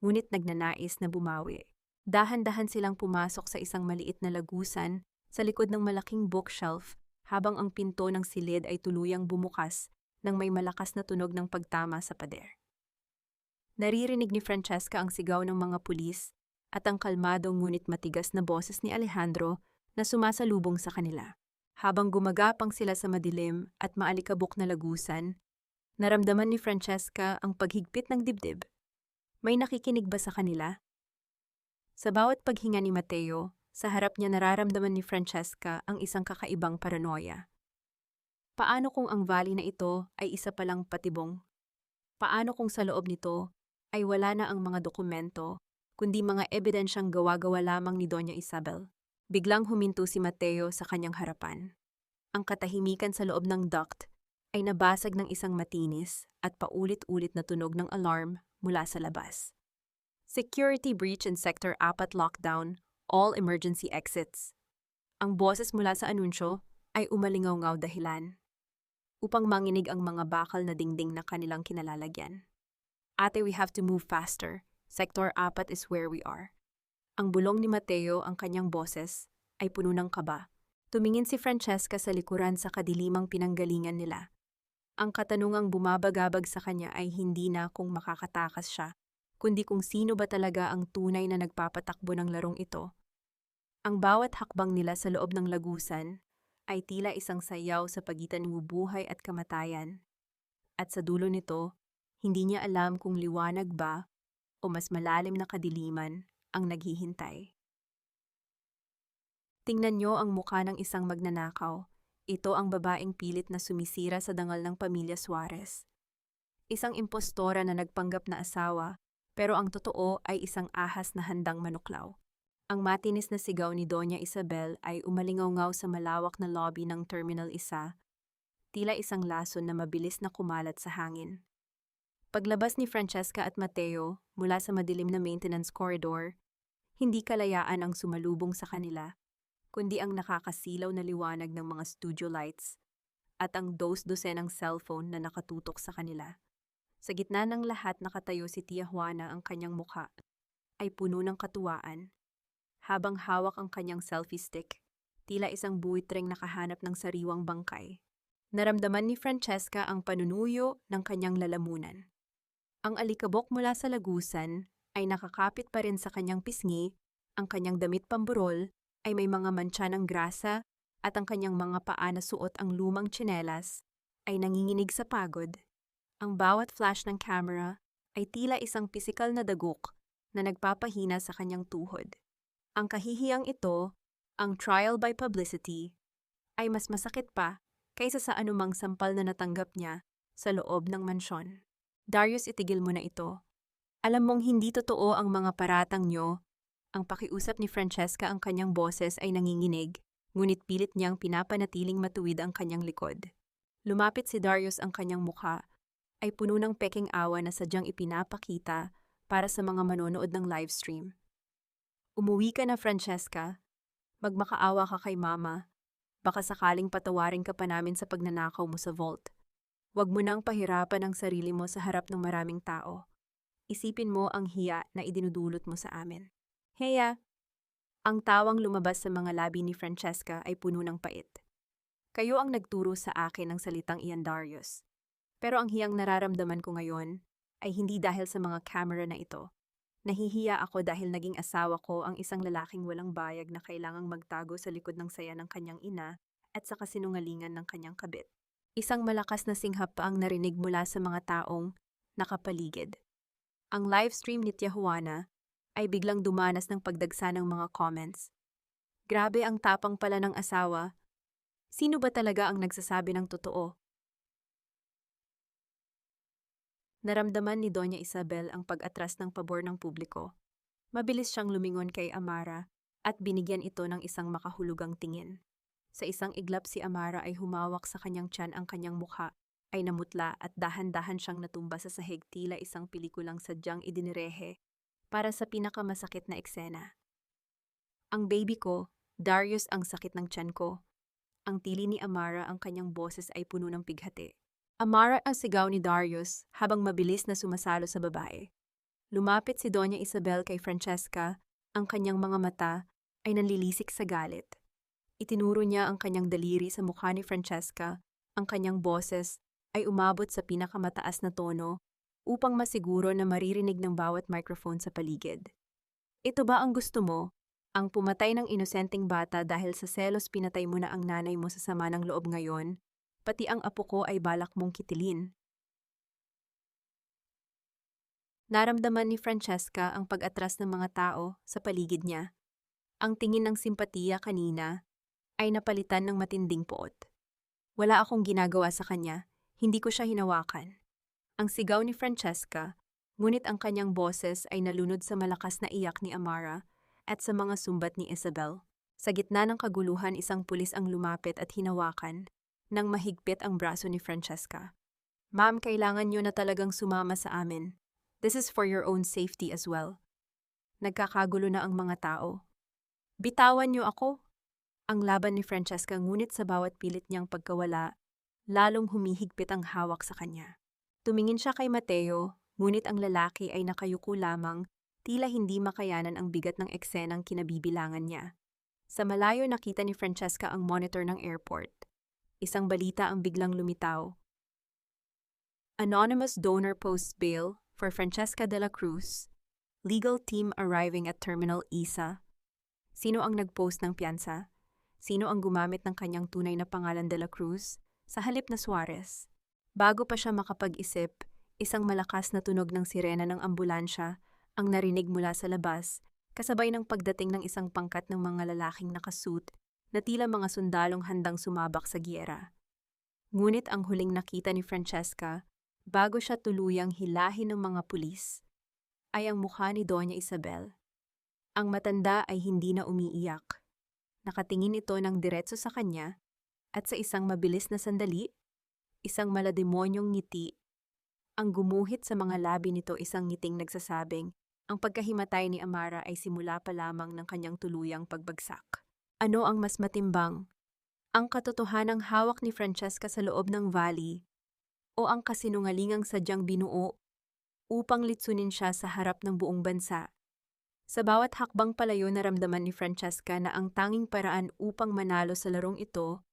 ngunit nagnanais na bumawi. Dahan-dahan silang pumasok sa isang maliit na lagusan sa likod ng malaking bookshelf habang ang pinto ng silid ay tuluyang bumukas nang may malakas na tunog ng pagtama sa pader. Naririnig ni Francesca ang sigaw ng mga pulis at ang kalmadong ngunit matigas na boses ni Alejandro na sumasalubong sa kanila. Habang gumagapang sila sa madilim at maalikabok na lagusan, naramdaman ni Francesca ang paghigpit ng dibdib. May nakikinig ba sa kanila? Sa bawat paghinga ni Mateo, sa harap niya nararamdaman ni Francesca ang isang kakaibang paranoia. Paano kung ang valley na ito ay isa palang patibong? Paano kung sa loob nito ay wala na ang mga dokumento, kundi mga ebidensyang gawa-gawa lamang ni Doña Isabel? Biglang huminto si Mateo sa kanyang harapan. Ang katahimikan sa loob ng duct ay nabasag ng isang matinis at paulit-ulit na tunog ng alarm mula sa labas. Security breach in Sector 4 lockdown, all emergency exits. Ang boses mula sa anunsyo ay umalingaw-ngaw dahilan upang manginig ang mga bakal na dingding na kanilang kinalalagyan. Ate, we have to move faster. Sector 4 is where we are. Ang bulong ni Mateo, ang kanyang boses, ay puno ng kaba. Tumingin si Francesca sa likuran sa kadilimang pinanggalingan nila. Ang katanungang bumabagabag sa kanya ay hindi na kung makakatakas siya, kundi kung sino ba talaga ang tunay na nagpapatakbo ng larong ito. Ang bawat hakbang nila sa loob ng lagusan ay tila isang sayaw sa pagitan ng buhay at kamatayan. At sa dulo nito, Hindi niya alam kung liwanag ba o mas malalim na kadiliman ang naghihintay. Tingnan niyo ang mukha ng isang magnanakaw. Ito ang babaeng pilit na sumisira sa dangal ng pamilya Suarez. Isang impostora na nagpanggap na asawa, pero ang totoo ay isang ahas na handang manuklaw. Ang matinis na sigaw ni Doña Isabel ay umalingaw-ngaw sa malawak na lobby ng Terminal 1, tila isang lason na mabilis na kumalat sa hangin. Paglabas ni Francesca at Mateo mula sa madilim na maintenance corridor, hindi kalayaan ang sumalubong sa kanila, kundi ang nakakasilaw na liwanag ng mga studio lights at ang dos-dosenang cellphone na nakatutok sa kanila. Sa gitna ng lahat nakatayo si Tia Juana, ang kanyang mukha ay puno ng katuwaan, habang hawak ang kanyang selfie stick, tila isang buitreng nakahanap ng sariwang bangkay. Naramdaman ni Francesca ang panunuyo ng kanyang lalamunan. Ang alikabok mula sa lagusan ay nakakapit pa rin sa kanyang pisngi, ang kanyang damit pamburol ay may mga mantsa ng grasa at ang kanyang mga paa na suot ang lumang tsinelas ay nanginginig sa pagod. Ang bawat flash ng camera ay tila isang pisikal na dagok na nagpapahina sa kanyang tuhod. Ang kahihiyang ito, ang trial by publicity, ay mas masakit pa kaysa sa anumang sampal na natanggap niya sa loob ng mansyon. Darius, itigil mo na ito. Alam mong hindi totoo ang mga paratang niyo. Ang pakiusap ni Francesca, ang kanyang boses ay nanginginig, ngunit pilit niyang pinapanatiling matuwid ang kanyang likod. Lumapit si Darius, ang kanyang mukha ay puno ng peking awa na sadyang ipinapakita para sa mga manonood ng livestream. Umuwi ka na, Francesca. Magmakaawa ka kay Mama. Baka sakaling patawarin ka pa namin sa pagnanakaw mo sa vault. Huwag mo nang pahirapan ang sarili mo sa harap ng maraming tao. Isipin mo ang hiya na idinudulot mo sa amin. Heya! Ang tawang lumabas sa mga labi ni Francesca ay puno ng pait. Kayo ang nagturo sa akin ng salitang iyan, Darius. Pero ang hiyang nararamdaman ko ngayon ay hindi dahil sa mga camera na ito. Nahihiya ako dahil naging asawa ko ang isang lalaking walang bayag na kailangang magtago sa likod ng saya ng kanyang ina at sa kasinungalingan ng kanyang kabit. Isang malakas na singhap pa ang narinig mula sa mga taong nakapaligid. Ang livestream ni Tia Juana ay biglang dumanas ng pagdagsa ng mga comments. Grabe, ang tapang pala ng asawa. Sino ba talaga ang nagsasabi ng totoo? Naramdaman ni Doña Isabel ang pag-atras ng pabor ng publiko. Mabilis siyang lumingon kay Amara at binigyan ito ng isang makahulugang tingin. Sa isang iglap si Amara ay humawak sa kanyang tiyan, ang kanyang mukha ay namutla at dahan-dahan siyang natumba sa sahig, tila isang pelikulang sadyang idinirehe para sa pinakamasakit na eksena. Ang baby ko, Darius, ang sakit ng tiyan ko. Ang tili ni Amara, ang kanyang boses ay puno ng pighati. Amara, ang sigaw ni Darius habang mabilis na sumasalo sa babae. Lumapit si Doña Isabel kay Francesca, ang kanyang mga mata ay nanlilisik sa galit. Itinuro niya ang kanyang daliri sa mukha ni Francesca, ang kanyang boses ay umabot sa pinakamataas na tono upang masiguro na maririnig ng bawat microphone sa paligid. Ito ba ang gusto mo? Ang pumatay ng inosenteng bata dahil sa selos, pinatay mo na ang nanay mo sa sama ng loob ngayon? Pati ang apo ko ay balak mong kitilin. Naramdaman ni Francesca ang pag-atras ng mga tao sa paligid niya. Ang tingin ng simpatiya kanina ay napalitan ng matinding poot. Wala akong ginagawa sa kanya, hindi ko siya hinawakan. Ang sigaw ni Francesca, ngunit ang kanyang boses ay nalunod sa malakas na iyak ni Amara at sa mga sumbat ni Isabel. Sa gitna ng kaguluhan, isang pulis ang lumapit at hinawakan nang mahigpit ang braso ni Francesca. Ma'am, kailangan niyo na talagang sumama sa amin. This is for your own safety as well. Nagkakagulo na ang mga tao. Bitawan niyo ako. Ang laban ni Francesca, ngunit sa bawat pilit niyang pagkawala, lalong humihigpit ang hawak sa kanya. Tumingin siya kay Mateo, ngunit ang lalaki ay nakayuko lamang, tila hindi makayanan ang bigat ng eksenang kinabibilangan niya. Sa malayo nakita ni Francesca ang monitor ng airport. Isang balita ang biglang lumitaw. Anonymous donor posts bail for Francesca de la Cruz. Legal team arriving at Terminal ISA. Sino ang nag-post ng piyansa? Sino ang gumamit ng kanyang tunay na pangalan, de la Cruz, sa halip na Suarez? Bago pa siya makapag-isip, Isang malakas na tunog ng sirena ng ambulansya ang narinig mula sa labas, kasabay ng pagdating ng isang pangkat ng mga lalaking nakasuit na tila mga sundalong handang sumabak sa giyera. Ngunit ang huling nakita ni Francesca, bago siya tuluyang hilahin ng mga pulis, ay ang mukha ni Doña Isabel. Ang matanda ay hindi na umiiyak. Nakatingin ito ng diretso sa kanya at sa isang mabilis na sandali, isang malademonyong ngiti. Ang gumuhit sa mga labi nito isang ngiting nagsasabing, ang pagkahimatay ni Amara ay simula pa lamang ng kanyang tuluyang pagbagsak. Ano ang mas matimbang? Ang katotohanang hawak ni Francesca sa loob ng valley o ang kasinungalingang sadyang binuo upang litsunin siya sa harap ng buong bansa? Sa bawat hakbang palayo naramdaman ni Francesca na ang tanging paraan upang manalo sa larong ito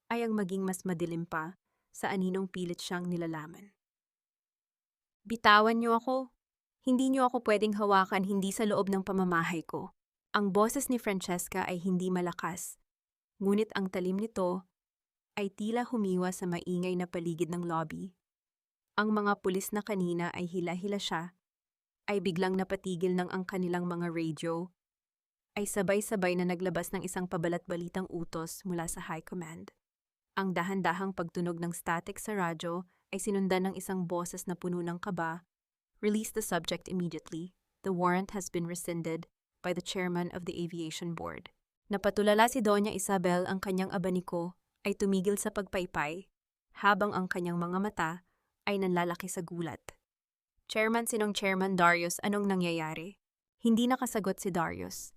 ay ang maging mas madilim pa sa aninong pilit siyang nilalaman. Bitawan niyo ako. Hindi niyo ako pwedeng hawakan hindi sa loob ng pamamahay ko. Ang boses ni Francesca ay hindi malakas, ngunit ang talim nito ay tila humiwa sa maingay na paligid ng lobby. Ang mga pulis na kanina ay hila-hila siya, ay biglang napatigil ng ang kanilang mga radio, ay sabay-sabay na naglabas ng isang pabalat-balitang utos mula sa High Command. Ang dahan-dahang pagtunog ng static sa radyo ay sinundan ng isang boses na puno ng kaba. Release the subject immediately. The warrant has been rescinded by the chairman of the Aviation Board. Napatulala si Doña Isabel, ang kanyang abaniko ay tumigil sa pagpaypay, habang ang kanyang mga mata ay nanlalaki sa gulat. Chairman, sinong Chairman Darius, anong nangyayari? Hindi nakasagot si Darius.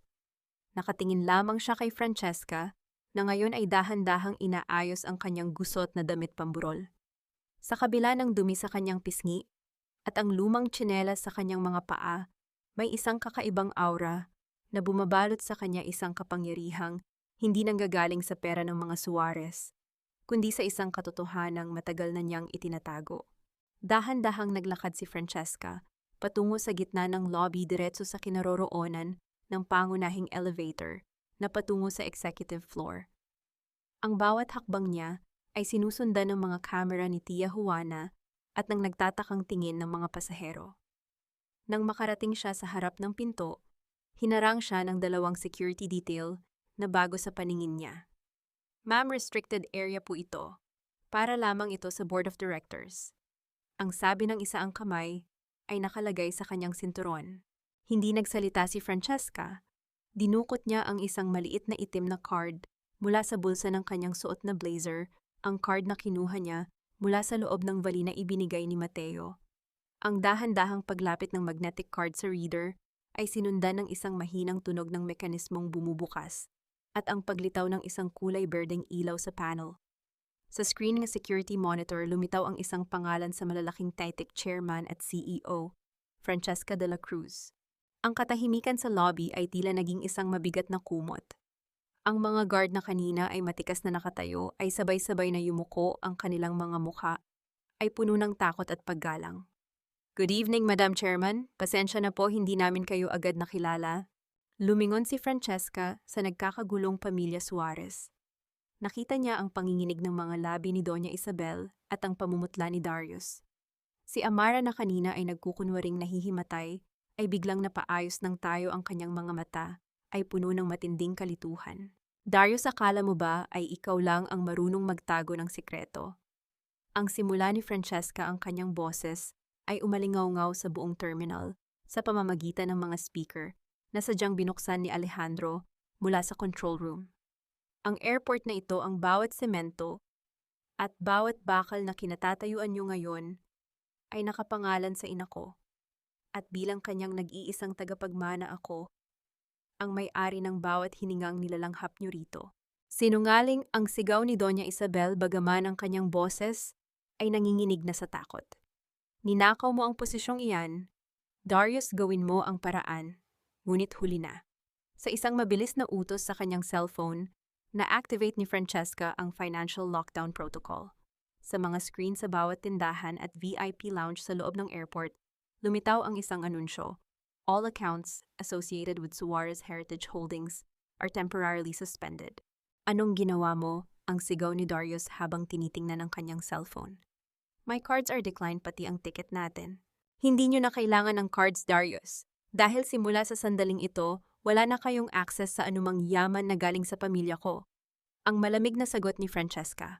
Nakatingin lamang siya kay Francesca na ngayon ay dahan-dahang inaayos ang kanyang gusot na damit pamburol. Sa kabila ng dumi sa kanyang pisngi at ang lumang tsinelas sa kanyang mga paa, may isang kakaibang aura na bumabalot sa kanya, isang kapangyarihang hindi nanggagaling sa pera ng mga Suarez, kundi sa isang katotohanang matagal na niyang itinatago. Dahan-dahang naglakad si Francesca patungo sa gitna ng lobby diretso sa kinaroroonan ng pangunahing elevator na patungo sa executive floor. Ang bawat hakbang niya ay sinusundan ng mga kamera ni Tia Juana at ng nagtatakang tingin ng mga pasahero. Nang makarating siya sa harap ng pinto, hinarang siya ng 2 security detail na bago sa paningin niya. Ma'am, restricted area po ito. Para lamang ito sa Board of Directors. Ang sabi ng isa, ang kamay ay nakalagay sa kanyang sinturon. Hindi nagsalita si Francesca. Dinukot niya ang isang maliit na itim na card mula sa bulsa ng kanyang suot na blazer, ang card na kinuha niya mula sa loob ng vali na ibinigay ni Mateo. Ang dahan-dahang paglapit ng magnetic card sa reader ay sinundan ng isang mahinang tunog ng mekanismong bumubukas at ang paglitaw ng isang kulay berdeng ilaw sa panel. Sa screen ng security monitor, lumitaw ang isang pangalan sa malalaking titik, Chairman at CEO, Francesca de la Cruz. Ang katahimikan sa lobby ay tila naging isang mabigat na kumot. Ang mga guard na kanina ay matikas na nakatayo ay sabay-sabay na yumuko, ang kanilang mga mukha ay puno ng takot at paggalang. Good evening, Madam Chairman. Pasensya na po, hindi namin kayo agad nakilala. Lumingon si Francesca sa nagkakagulong pamilya Suarez. Nakita niya ang panginginig ng mga labi ni Doña Isabel at ang pamumutla ni Darius. Si Amara na kanina ay nagkukunwaring nahihimatay ay biglang napaayos ng tayo, ang kanyang mga mata ay puno ng matinding kalituhan. Darius, akala mo ba ay ikaw lang ang marunong magtago ng sikreto? Ang simula ni Francesca, ang kanyang boses ay umalingaw-ngaw sa buong terminal sa pamamagitan ng mga speaker na sadyang binuksan ni Alejandro mula sa control room. Ang airport na ito, ang bawat semento at bawat bakal na kinatatayuan niyo ngayon ay nakapangalan sa ina ko. At bilang kanyang nag-iisang tagapagmana, ako ang may-ari ng bawat hiningang nilalanghap niyo rito. Sinungaling, ang sigaw ni Doña Isabel, bagaman ang kanyang boses ay nanginginig na sa takot. Ninakaw mo ang posisyong iyan. Darius, gawin mo ang paraan, ngunit huli na. Sa isang mabilis na utos sa kanyang cellphone, na-activate ni Francesca ang financial lockdown protocol. Sa mga screen sa bawat tindahan at VIP lounge sa loob ng airport, lumitaw ang isang anunsyo. All accounts associated with Suarez Heritage Holdings are temporarily suspended. Anong ginawa mo? Ang sigaw ni Darius habang tinitingnan ang kanyang cellphone. My cards are declined pati ang ticket natin. Hindi nyo na kailangan ng cards, Darius. Dahil simula sa sandaling ito, wala na kayong access sa anumang yaman na galing sa pamilya ko. Ang malamig na sagot ni Francesca.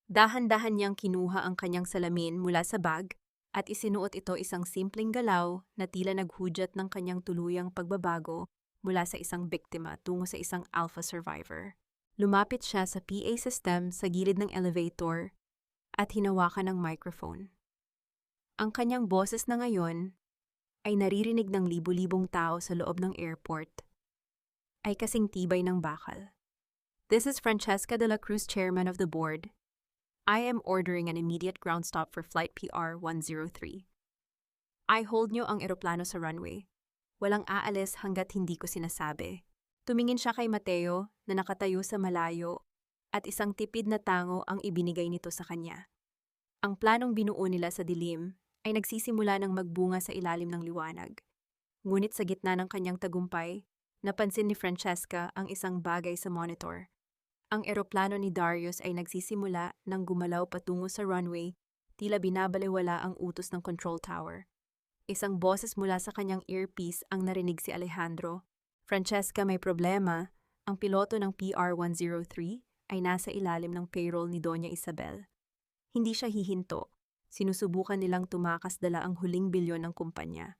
Dahan-dahan niyang kinuha ang kanyang salamin mula sa bag at isinuot ito isang simpleng galaw na tila naghudyat ng kanyang tuluyang pagbabago mula sa isang biktima tungo sa isang alpha survivor. Lumapit siya sa PA system sa gilid ng elevator at hinawakan ng microphone. Ang kanyang boses na ngayon ay naririnig ng libu-libong tao sa loob ng airport ay kasing tibay ng bakal. This is Francesca de la Cruz, chairman of the board. I am ordering an immediate ground stop for flight PR-103. I hold nyo ang eroplano sa runway. Walang aalis hanggat hindi ko sinasabi. Tumingin siya kay Mateo na nakatayo sa malayo at isang tipid na tango ang ibinigay nito sa kanya. Ang planong binuo nila sa dilim ay nagsisimula ng magbunga sa ilalim ng liwanag. Ngunit sa gitna ng kanyang tagumpay, napansin ni Francesca ang isang bagay sa monitor. Ang eroplano ni Darius ay nagsisimula ng gumalaw patungo sa runway, tila binabalewala ang utos ng control tower. Isang boses mula sa kanyang earpiece ang narinig si Alejandro. Francesca, may problema. Ang piloto ng PR-103 ay nasa ilalim ng payroll ni Doña Isabel. Hindi siya hihinto. Sinusubukan nilang tumakas dala ang huling bilyon ng kumpanya.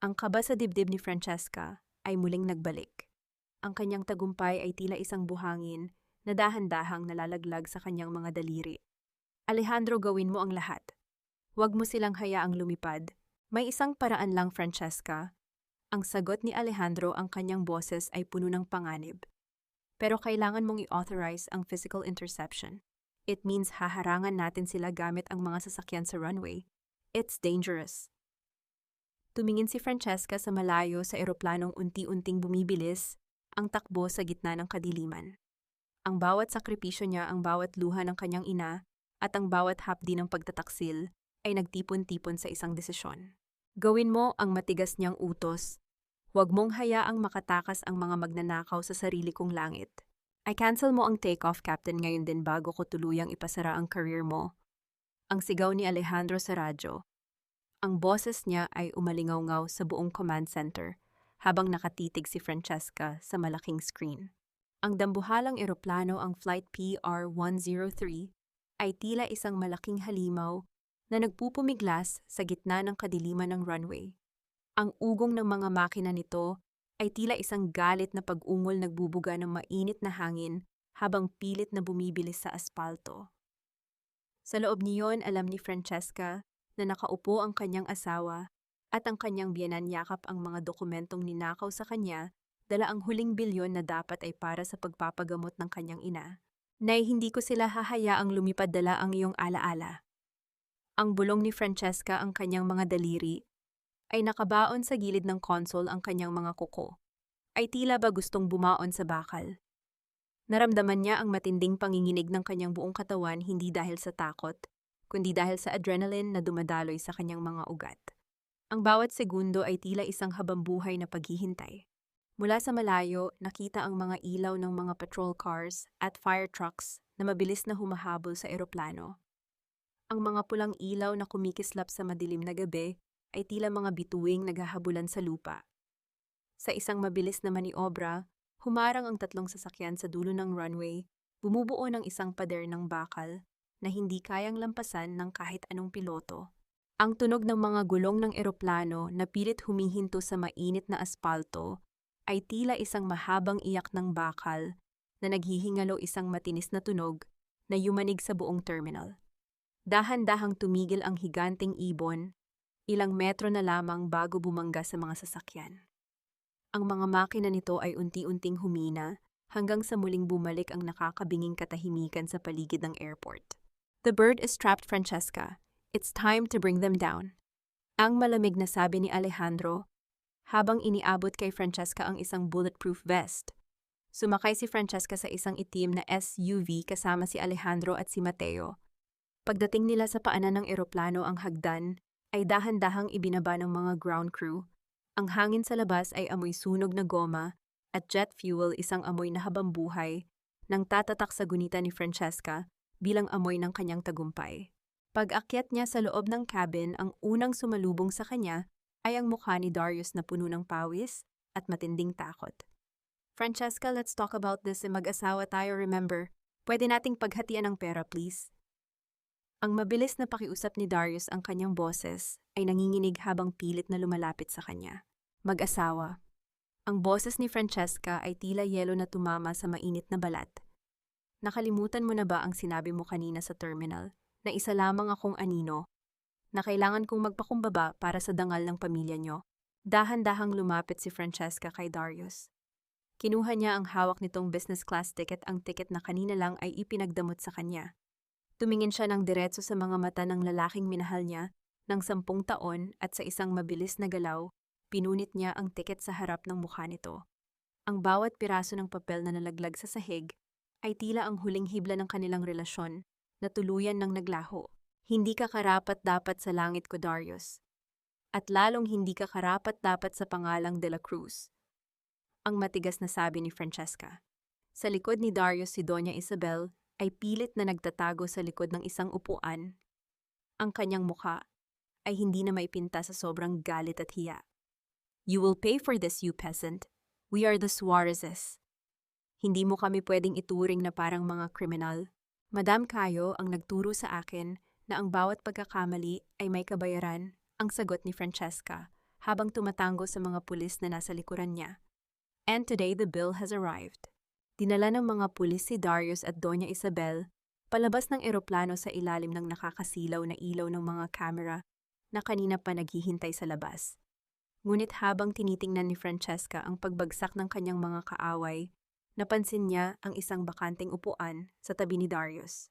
Ang kaba sa dibdib ni Francesca ay muling nagbalik. Ang kanyang tagumpay ay tila isang buhangin na dahan-dahang nalalaglag sa kanyang mga daliri. Alejandro, gawin mo ang lahat. Huwag mo silang hayaang lumipad. May isang paraan lang, Francesca. Ang sagot ni Alejandro, ang kanyang boses ay puno ng panganib. Pero kailangan mong i-authorize ang physical interception. It means haharangan natin sila gamit ang mga sasakyan sa runway. It's dangerous. Tumingin si Francesca sa malayo sa eroplanong unti-unting bumibilis, ang takbo sa gitna ng kadiliman. Ang bawat sakripisyo niya, ang bawat luha ng kanyang ina, at ang bawat hapdi ng pagtataksil ay nagtipon-tipon sa isang desisyon. Gawin mo ang matigas niyang utos. Huwag mong hayaang makatakas ang mga magnanakaw sa sarili kong langit. I cancel mo ang takeoff, Captain, ngayon din bago ko tuluyang ipasara ang career mo. Ang sigaw ni Alejandro sa radyo. Ang boses niya ay umalingaw-ngaw sa buong command center habang nakatitig si Francesca sa malaking screen. Ang dambuhalang eroplano, ang Flight PR-103, ay tila isang malaking halimaw na nagpupumiglas sa gitna ng kadiliman ng runway. Ang ugong ng mga makina nito ay tila isang galit na pag-ungol nagbubuga ng mainit na hangin habang pilit na bumibilis sa aspalto. Sa loob niyon, alam ni Francesca na nakaupo ang kanyang asawa at ang kanyang biyenan, yakap ang mga dokumentong ninakaw sa kanya, dala ang huling bilyon na dapat ay para sa pagpapagamot ng kanyang ina. Nay, hindi ko sila hahayaang lumipad, dala ang iyong alaala. Ang bulong ni Francesca, ang kanyang mga daliri, ay nakabaon sa gilid ng console, ang kanyang mga kuko. Ay tila ba gustong bumaon sa bakal. Naramdaman niya ang matinding panginginig ng kanyang buong katawan, hindi dahil sa takot, kundi dahil sa adrenaline na dumadaloy sa kanyang mga ugat. Ang bawat segundo ay tila isang habambuhay na paghihintay. Mula sa malayo, nakita ang mga ilaw ng mga patrol cars at fire trucks na mabilis na humahabol sa eroplano. Ang mga pulang ilaw na kumikislap sa madilim na gabi ay tila mga bituing naghahabulan sa lupa. Sa isang mabilis na maniobra, humarang ang tatlong sasakyan sa dulo ng runway, bumubuo ng isang pader ng bakal na hindi kayang lampasan ng kahit anong piloto. Ang tunog ng mga gulong ng eroplano na pilit humihinto sa mainit na aspalto ay tila isang mahabang iyak ng bakal na naghihingalo, isang matinis na tunog na yumanig sa buong terminal. Dahan-dahang tumigil ang higanting ibon, ilang metro na lamang bago bumangga sa mga sasakyan. Ang mga makina nito ay unti-unting humina hanggang sa muling bumalik ang nakakabinging katahimikan sa paligid ng airport. The bird is trapped, Francesca. It's time to bring them down. Ang malamig na sabi ni Alejandro habang iniabot kay Francesca ang isang bulletproof vest. Sumakay si Francesca sa isang itim na SUV kasama si Alejandro at si Mateo. Pagdating nila sa paanan ng eroplano, ang hagdan ay dahan-dahang ibinaba ng mga ground crew. Ang hangin sa labas ay amoy sunog na goma at jet fuel, isang amoy na habambuhay nang tatatak sa gunita ni Francesca bilang amoy ng kanyang tagumpay. Pag-akyat niya sa loob ng cabin, ang unang sumalubong sa kanya ay ang mukha ni Darius na puno ng pawis at matinding takot. Francesca, let's talk about this. Mag-asawa tayo, remember. Pwede nating paghatian ng pera, please. Ang mabilis na pakiusap ni Darius ang kanyang boses ay nanginginig habang pilit na lumalapit sa kanya. Mag-asawa. Ang boses ni Francesca ay tila yelo na tumama sa mainit na balat. Nakalimutan mo na ba ang sinabi mo kanina sa terminal, na isa lamang akong anino, na kailangan kong magpakumbaba para sa dangal ng pamilya niyo? Dahan-dahang lumapit si Francesca kay Darius. Kinuha niya ang hawak nitong business class ticket, ang ticket na kanina lang ay ipinagdamot sa kanya. Tumingin siya ng diretso sa mga mata ng lalaking minahal niya ng 10 taon at sa isang mabilis na galaw, pinunit niya ang tiket sa harap ng mukha nito. Ang bawat piraso ng papel na nalaglag sa sahig ay tila ang huling hibla ng kanilang relasyon na tuluyan ng naglaho. Hindi ka karapat-dapat sa langit ko, Darius. At lalong hindi ka karapat-dapat sa pangalang De La Cruz. Ang matigas na sabi ni Francesca. Sa likod ni Darius si Doña Isabel ay pilit na nagtatago sa likod ng isang upuan. Ang kanyang mukha ay hindi na maipinta sa sobrang galit at hiya. You will pay for this, you peasant. We are the Suarezes. Hindi mo kami pwedeng ituring na parang mga kriminal. Madam Cayo ang nagturo sa akin na ang bawat pagkakamali ay may kabayaran, ang sagot ni Francesca habang tumatango sa mga pulis na nasa likuran niya. And today the bill has arrived. Dinala ng mga pulis si Darius at Doña Isabel palabas ng eroplano sa ilalim ng nakakasilaw na ilaw ng mga kamera na kanina pa naghihintay sa labas. Ngunit habang tinitingnan ni Francesca ang pagbagsak ng kanyang mga kaaway, napansin niya ang isang bakanteng upuan sa tabi ni Darius.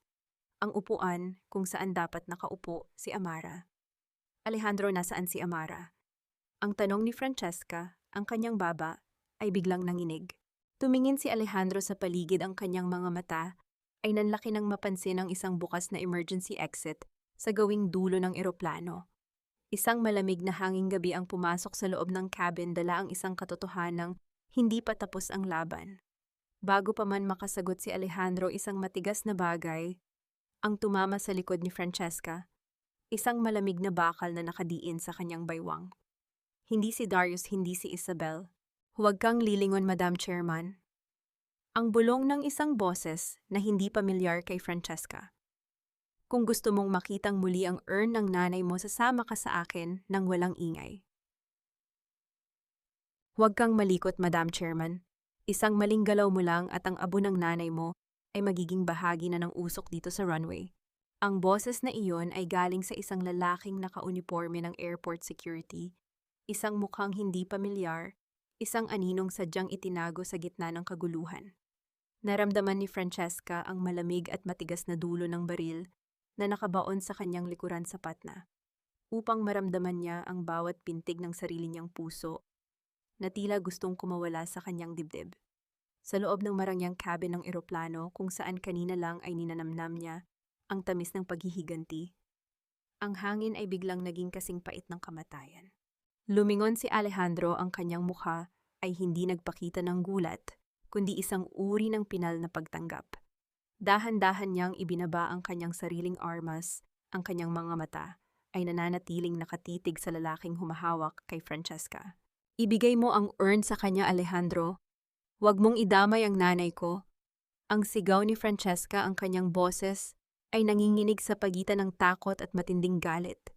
Ang upuan kung saan dapat nakaupo si Amara. Alejandro, nasaan si Amara? Ang tanong ni Francesca, ang kanyang baba, ay biglang nanginig. Tumingin si Alejandro sa paligid, ang kanyang mga mata ay nanlaki nang mapansin ang isang bukas na emergency exit sa gawing dulo ng eroplano. Isang malamig na hanging gabi ang pumasok sa loob ng cabin, dala ang isang katotohanang hindi pa tapos ang laban. Bago pa man makasagot si Alejandro, isang matigas na bagay ang tumama sa likod ni Francesca, isang malamig na bakal na nakadiin sa kanyang baywang. Hindi si Darius, hindi si Isabel. Huwag kang lilingon, Madam Chairman. Ang bulong ng isang boses na hindi pamilyar kay Francesca. Kung gusto mong makitang muli ang urn ng nanay mo, sasama ka sa akin nang walang ingay. Huwag kang malikot, Madam Chairman. Isang maling galaw mo lang at ang abo ng nanay mo ay magiging bahagi na ng usok dito sa runway. Ang boses na iyon ay galing sa isang lalaking nakauniforme ng airport security, isang mukhang hindi pamilyar, isang aninong sadyang itinago sa gitna ng kaguluhan. Naramdaman ni Francesca ang malamig at matigas na dulo ng baril na nakabaon sa kanyang likuran sapat na, upang maramdaman niya ang bawat pintig ng sarili niyang puso na tila gustong kumawala sa kanyang dibdib. Sa loob ng marangyang cabin ng eroplano kung saan kanina lang ay ninanamnam niya ang tamis ng paghihiganti, ang hangin ay biglang naging kasing pait ng kamatayan. Lumingon si Alejandro, ang kanyang mukha ay hindi nagpakita ng gulat, kundi isang uri ng pinal na pagtanggap. Dahan-dahan niyang ibinaba ang kanyang sariling armas, ang kanyang mga mata ay nananatiling nakatitig sa lalaking humahawak kay Francesca. Ibigay mo ang urn sa kanya, Alejandro. Huwag mong idamay ang nanay ko. Ang sigaw ni Francesca, ang kanyang boses, ay nanginginig sa pagitan ng takot at matinding galit.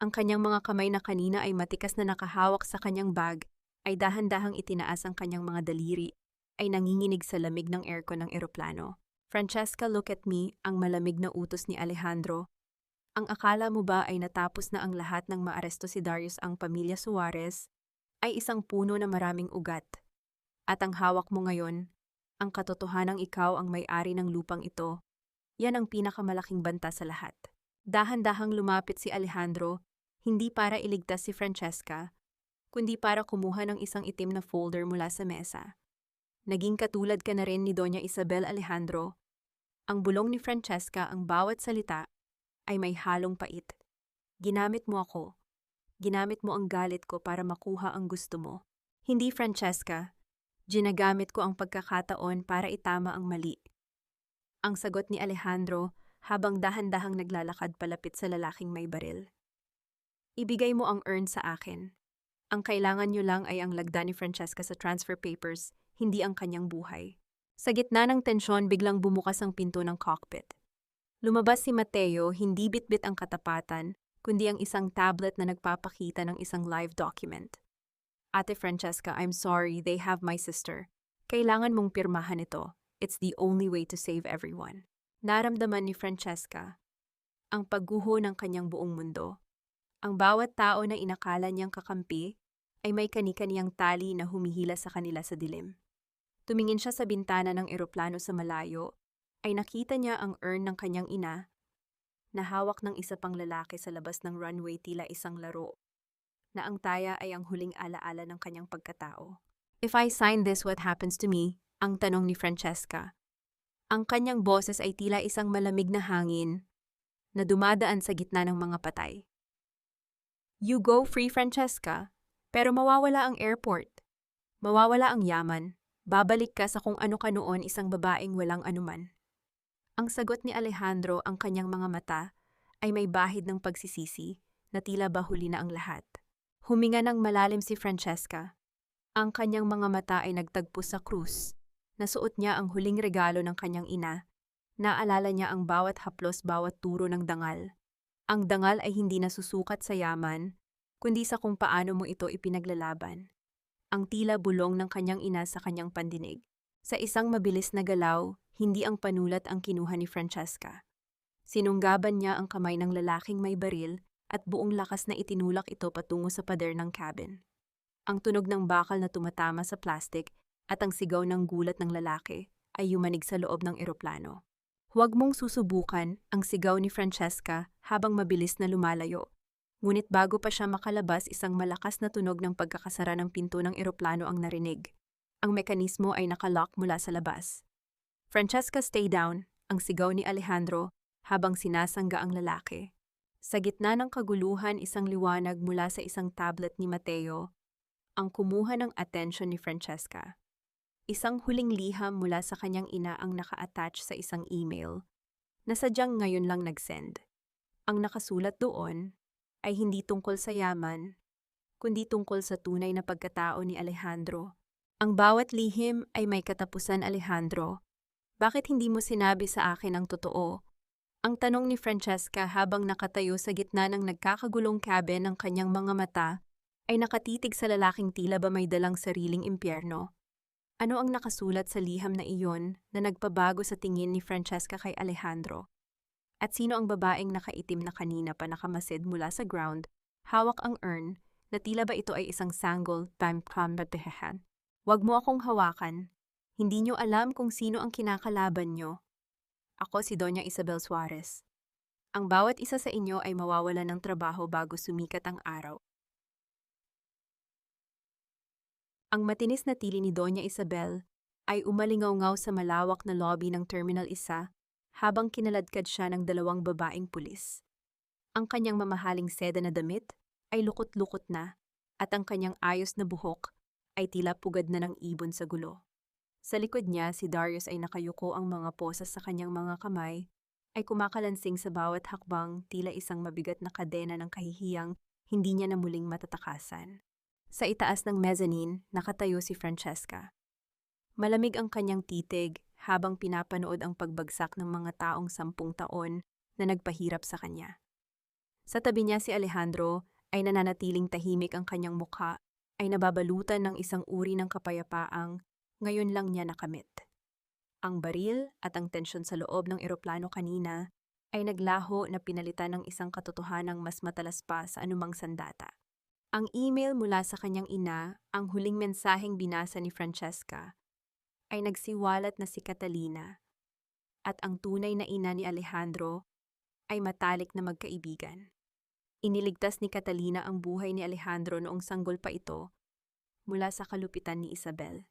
Ang kanyang mga kamay na kanina ay matikas na nakahawak sa kanyang bag, ay dahan-dahang itinaas ang kanyang mga daliri, ay nanginginig sa lamig ng aircon ng eroplano. Francesca, look at me, ang malamig na utos ni Alejandro. Ang akala mo ba ay natapos na ang lahat ng maaresto si Darius? Ang pamilya Suarez ay isang puno na maraming ugat. At ang hawak mo ngayon, ang katotohanang ikaw ang may-ari ng lupang ito, yan ang pinakamalaking banta sa lahat. Dahan-dahang lumapit si Alejandro, hindi para iligtas si Francesca, kundi para kumuha ng isang itim na folder mula sa mesa. Naging katulad ka na rin ni Doña Isabel, Alejandro. Ang bulong ni Francesca, ang bawat salita ay may halong pait. Ginamit mo ako. Ginamit mo ang galit ko para makuha ang gusto mo. Hindi, Francesca. Ginagamit ko ang pagkakataon para itama ang mali. Ang sagot ni Alejandro habang dahan-dahang naglalakad palapit sa lalaking may baril. Ibigay mo ang urn sa akin. Ang kailangan niyo lang ay ang lagda ni Francesca sa transfer papers, hindi ang kanyang buhay. Sa gitna ng tensyon, biglang bumukas ang pinto ng cockpit. Lumabas si Mateo, hindi bitbit ang katapatan, kundi ang isang tablet na nagpapakita ng isang live document. Ate Francesca, I'm sorry, they have my sister. Kailangan mong pirmahan ito. It's the only way to save everyone. Naramdaman ni Francesca ang pagguho ng kanyang buong mundo. Ang bawat tao na inakala niyang kakampi ay may kani-kaniyang tali na humihila sa kanila sa dilim. Tumingin siya sa bintana ng eroplano sa malayo, ay nakita niya ang urn ng kanyang ina na hawak ng isa pang lalaki sa labas ng runway tila isang laro, na ang taya ay ang huling alaala ng kanyang pagkatao. If I sign this, what happens to me? Ang tanong ni Francesca. Ang kanyang boses ay tila isang malamig na hangin na dumadaan sa gitna ng mga patay. You go free, Francesca, pero mawawala ang airport. Mawawala ang yaman. Babalik ka sa kung ano ka noon, isang babaeng walang anuman. Ang sagot ni Alejandro, ang kanyang mga mata, ay may bahid ng pagsisisi na tila ba huli na ang lahat. Huminga ng malalim si Francesca. Ang kanyang mga mata ay nagtagpo sa krus. Nasuot niya ang huling regalo ng kanyang ina. Naalala niya ang bawat haplos, bawat turo ng dangal. Ang dangal ay hindi nasusukat sa yaman, kundi sa kung paano mo ito ipinaglalaban. Ang tila bulong ng kanyang ina sa kanyang pandinig. Sa isang mabilis na galaw, hindi ang panulat ang kinuha ni Francesca. Sinunggaban niya ang kamay ng lalaking may baril at buong lakas na itinulak ito patungo sa pader ng cabin. Ang tunog ng bakal na tumatama sa plastic at ang sigaw ng gulat ng lalaki ay yumanig sa loob ng eroplano. Huwag mong susubukan, ang sigaw ni Francesca habang mabilis na lumalayo. Ngunit bago pa siya makalabas, isang malakas na tunog ng pagkakasara ng pinto ng eroplano ang narinig. Ang mekanismo ay nakalock mula sa labas. Francesca, stay down, ang sigaw ni Alejandro habang sinasangga ang lalaki. Sa gitna ng kaguluhan, isang liwanag mula sa isang tablet ni Mateo ang kumuha ng atensyon ni Francesca. Isang huling liham mula sa kanyang ina ang naka-attach sa isang email na sadyang ngayon lang nag-send. Ang nakasulat doon ay hindi tungkol sa yaman, kundi tungkol sa tunay na pagkatao ni Alejandro. Ang bawat lihim ay may katapusan, Alejandro. Bakit hindi mo sinabi sa akin ang totoo? Ang tanong ni Francesca habang nakatayo sa gitna ng nagkakagulong cabin, ng kanyang mga mata ay nakatitig sa lalaking tila ba may dalang sariling impyerno. Ano ang nakasulat sa liham na iyon na nagpabago sa tingin ni Francesca kay Alejandro? At sino ang babaeng nakaitim na kanina pa nakamasid mula sa ground, hawak ang urn, na tila ba ito ay isang sanggol, pambabehan? Huwag mo akong hawakan. Hindi nyo alam kung sino ang kinakalaban nyo. Ako si Doña Isabel Suarez. Ang bawat isa sa inyo ay mawawala ng trabaho bago sumikat ang araw. Ang matinis na tili ni Doña Isabel ay umalingaw-ngaw sa malawak na lobby ng Terminal 1 habang kinaladkad siya ng dalawang babaeng pulis. Ang kanyang mamahaling seda na damit ay lukot-lukot na at ang kanyang ayos na buhok ay tila pugad na ng ibon sa gulo. Sa likod niya, si Darius ay nakayuko, ang mga posas sa kanyang mga kamay ay kumakalansing sa bawat hakbang, tila isang mabigat na kadena ng kahihiyang hindi niya na muling matatakasan. Sa itaas ng mezzanine, nakatayo si Francesca. Malamig ang kanyang titig habang pinapanood ang pagbagsak ng mga taong 10 taon na nagpahirap sa kanya. Sa tabi niya si Alejandro ay nananatiling tahimik, ang kanyang mukha ay nababalutan ng isang uri ng kapayapaang ngayon lang niya nakamit. Ang baril at ang tensyon sa loob ng eroplano kanina ay naglaho na pinalitan ng isang katotohanang mas matalas pa sa anumang sandata. Ang email mula sa kanyang ina, ang huling mensaheng binasa ni Francesca, ay nagsiwalat na si Catalina at ang tunay na ina ni Alejandro ay matalik na magkaibigan. Iniligtas ni Catalina ang buhay ni Alejandro noong sanggol pa ito mula sa kalupitan ni Isabel.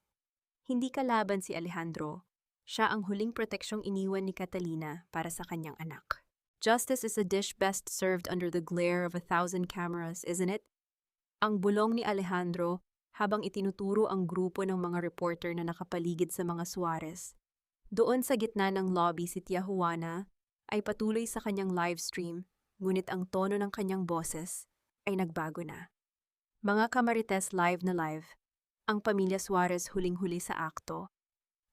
Hindi kalaban si Alejandro, siya ang huling proteksyong iniwan ni Catalina para sa kanyang anak. Justice is a dish best served under the glare of 1,000 cameras, isn't it? Ang bulong ni Alejandro habang itinuturo ang grupo ng mga reporter na nakapaligid sa mga Suarez. Doon sa gitna ng lobby, si Tia Juana ay patuloy sa kanyang live stream, ngunit ang tono ng kanyang boses ay nagbago na. Mga kamarites live na live, ang pamilya Suarez huling-huli sa akto.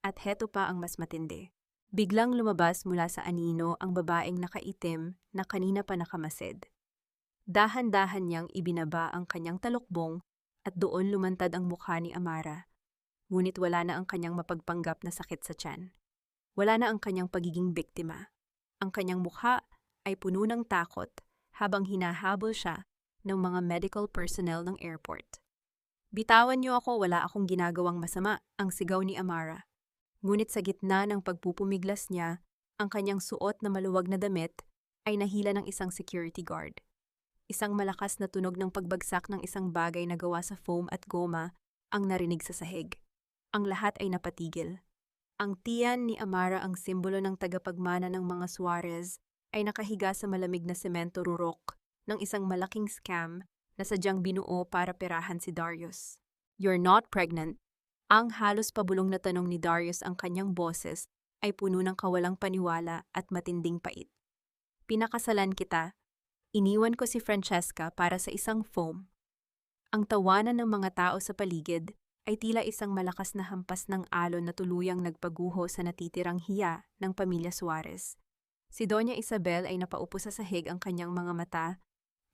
At heto pa ang mas matindi. Biglang lumabas mula sa anino ang babaeng nakaitim na kanina pa nakamasid. Dahan-dahan niyang ibinaba ang kanyang talukbong at doon lumantad ang mukha ni Amara. Ngunit wala na ang kanyang mapagpanggap na sakit sa tiyan. Wala na ang kanyang pagiging biktima. Ang kanyang mukha ay puno ng takot habang hinahabol siya ng mga medical personnel ng airport. Bitawan niyo ako, wala akong ginagawang masama, ang sigaw ni Amara. Ngunit sa gitna ng pagpupumiglas niya, ang kanyang suot na maluwag na damit ay nahila ng isang security guard. Isang malakas na tunog ng pagbagsak ng isang bagay na gawa sa foam at goma ang narinig sa sahig. Ang lahat ay napatigil. Ang tiyan ni Amara, ang simbolo ng tagapagmana ng mga Suarez, ay nakahiga sa malamig na semento rurok ng isang malaking scam na sadyang binuo para perahan si Darius. "You're not pregnant." Ang halos pabulong na tanong ni Darius, ang kanyang boses ay puno ng kawalang paniwala at matinding pait. "Pinakasalan kita. Iniwan ko si Francesca para sa isang foam." Ang tawanan ng mga tao sa paligid ay tila isang malakas na hampas ng alon na tuluyang nagpaguho sa natitirang hiya ng pamilya Suarez. Si Doña Isabel ay napaupo sa sahig, ang kanyang mga mata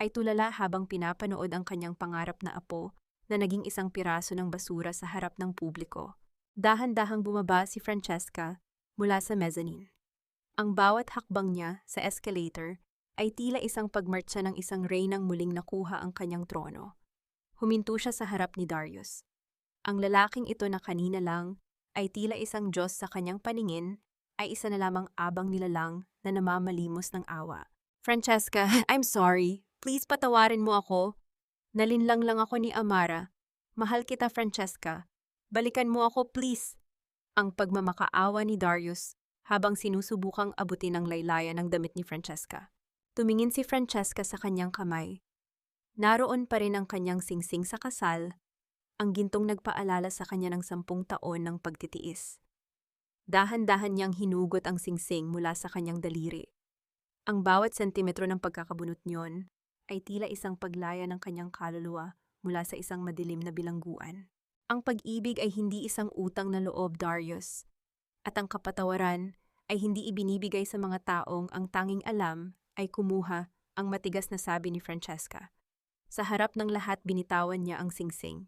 ay tulala habang pinapanood ang kanyang pangarap na apo na naging isang piraso ng basura sa harap ng publiko. Dahan-dahang bumaba si Francesca mula sa mezzanine. Ang bawat hakbang niya sa escalator ay tila isang pagmartsa ng isang reynang muling nakuha ang kanyang trono. Huminto siya sa harap ni Darius. Ang lalaking ito na kanina lang ay tila isang Diyos sa kanyang paningin ay isa na lamang abang nilalang na namamalimos ng awa. "Francesca, I'm sorry. Please patawarin mo ako. Nalinlang lang ako ni Amara. Mahal kita, Francesca. Balikan mo ako, please." Ang pagmamakaawa ni Darius habang sinusubukang abutin ang laylayan ng damit ni Francesca. Tumingin si Francesca sa kanyang kamay. Naroon pa rin ang kanyang singsing sa kasal, ang gintong nagpaalala sa kanya ng 10 taon ng pagtitiis. Dahan-dahan niyang hinugot ang singsing mula sa kanyang daliri. Ang bawat sentimetro ng pagkakabunot niyon ay tila isang paglaya ng kanyang kaluluwa mula sa isang madilim na bilangguan. Ang pag-ibig ay hindi isang utang na loob, Darius. At ang kapatawaran ay hindi ibinibigay sa mga taong ang tanging alam ay kumuha, ang matigas na sabi ni Francesca. Sa harap ng lahat, binitawan niya ang singsing.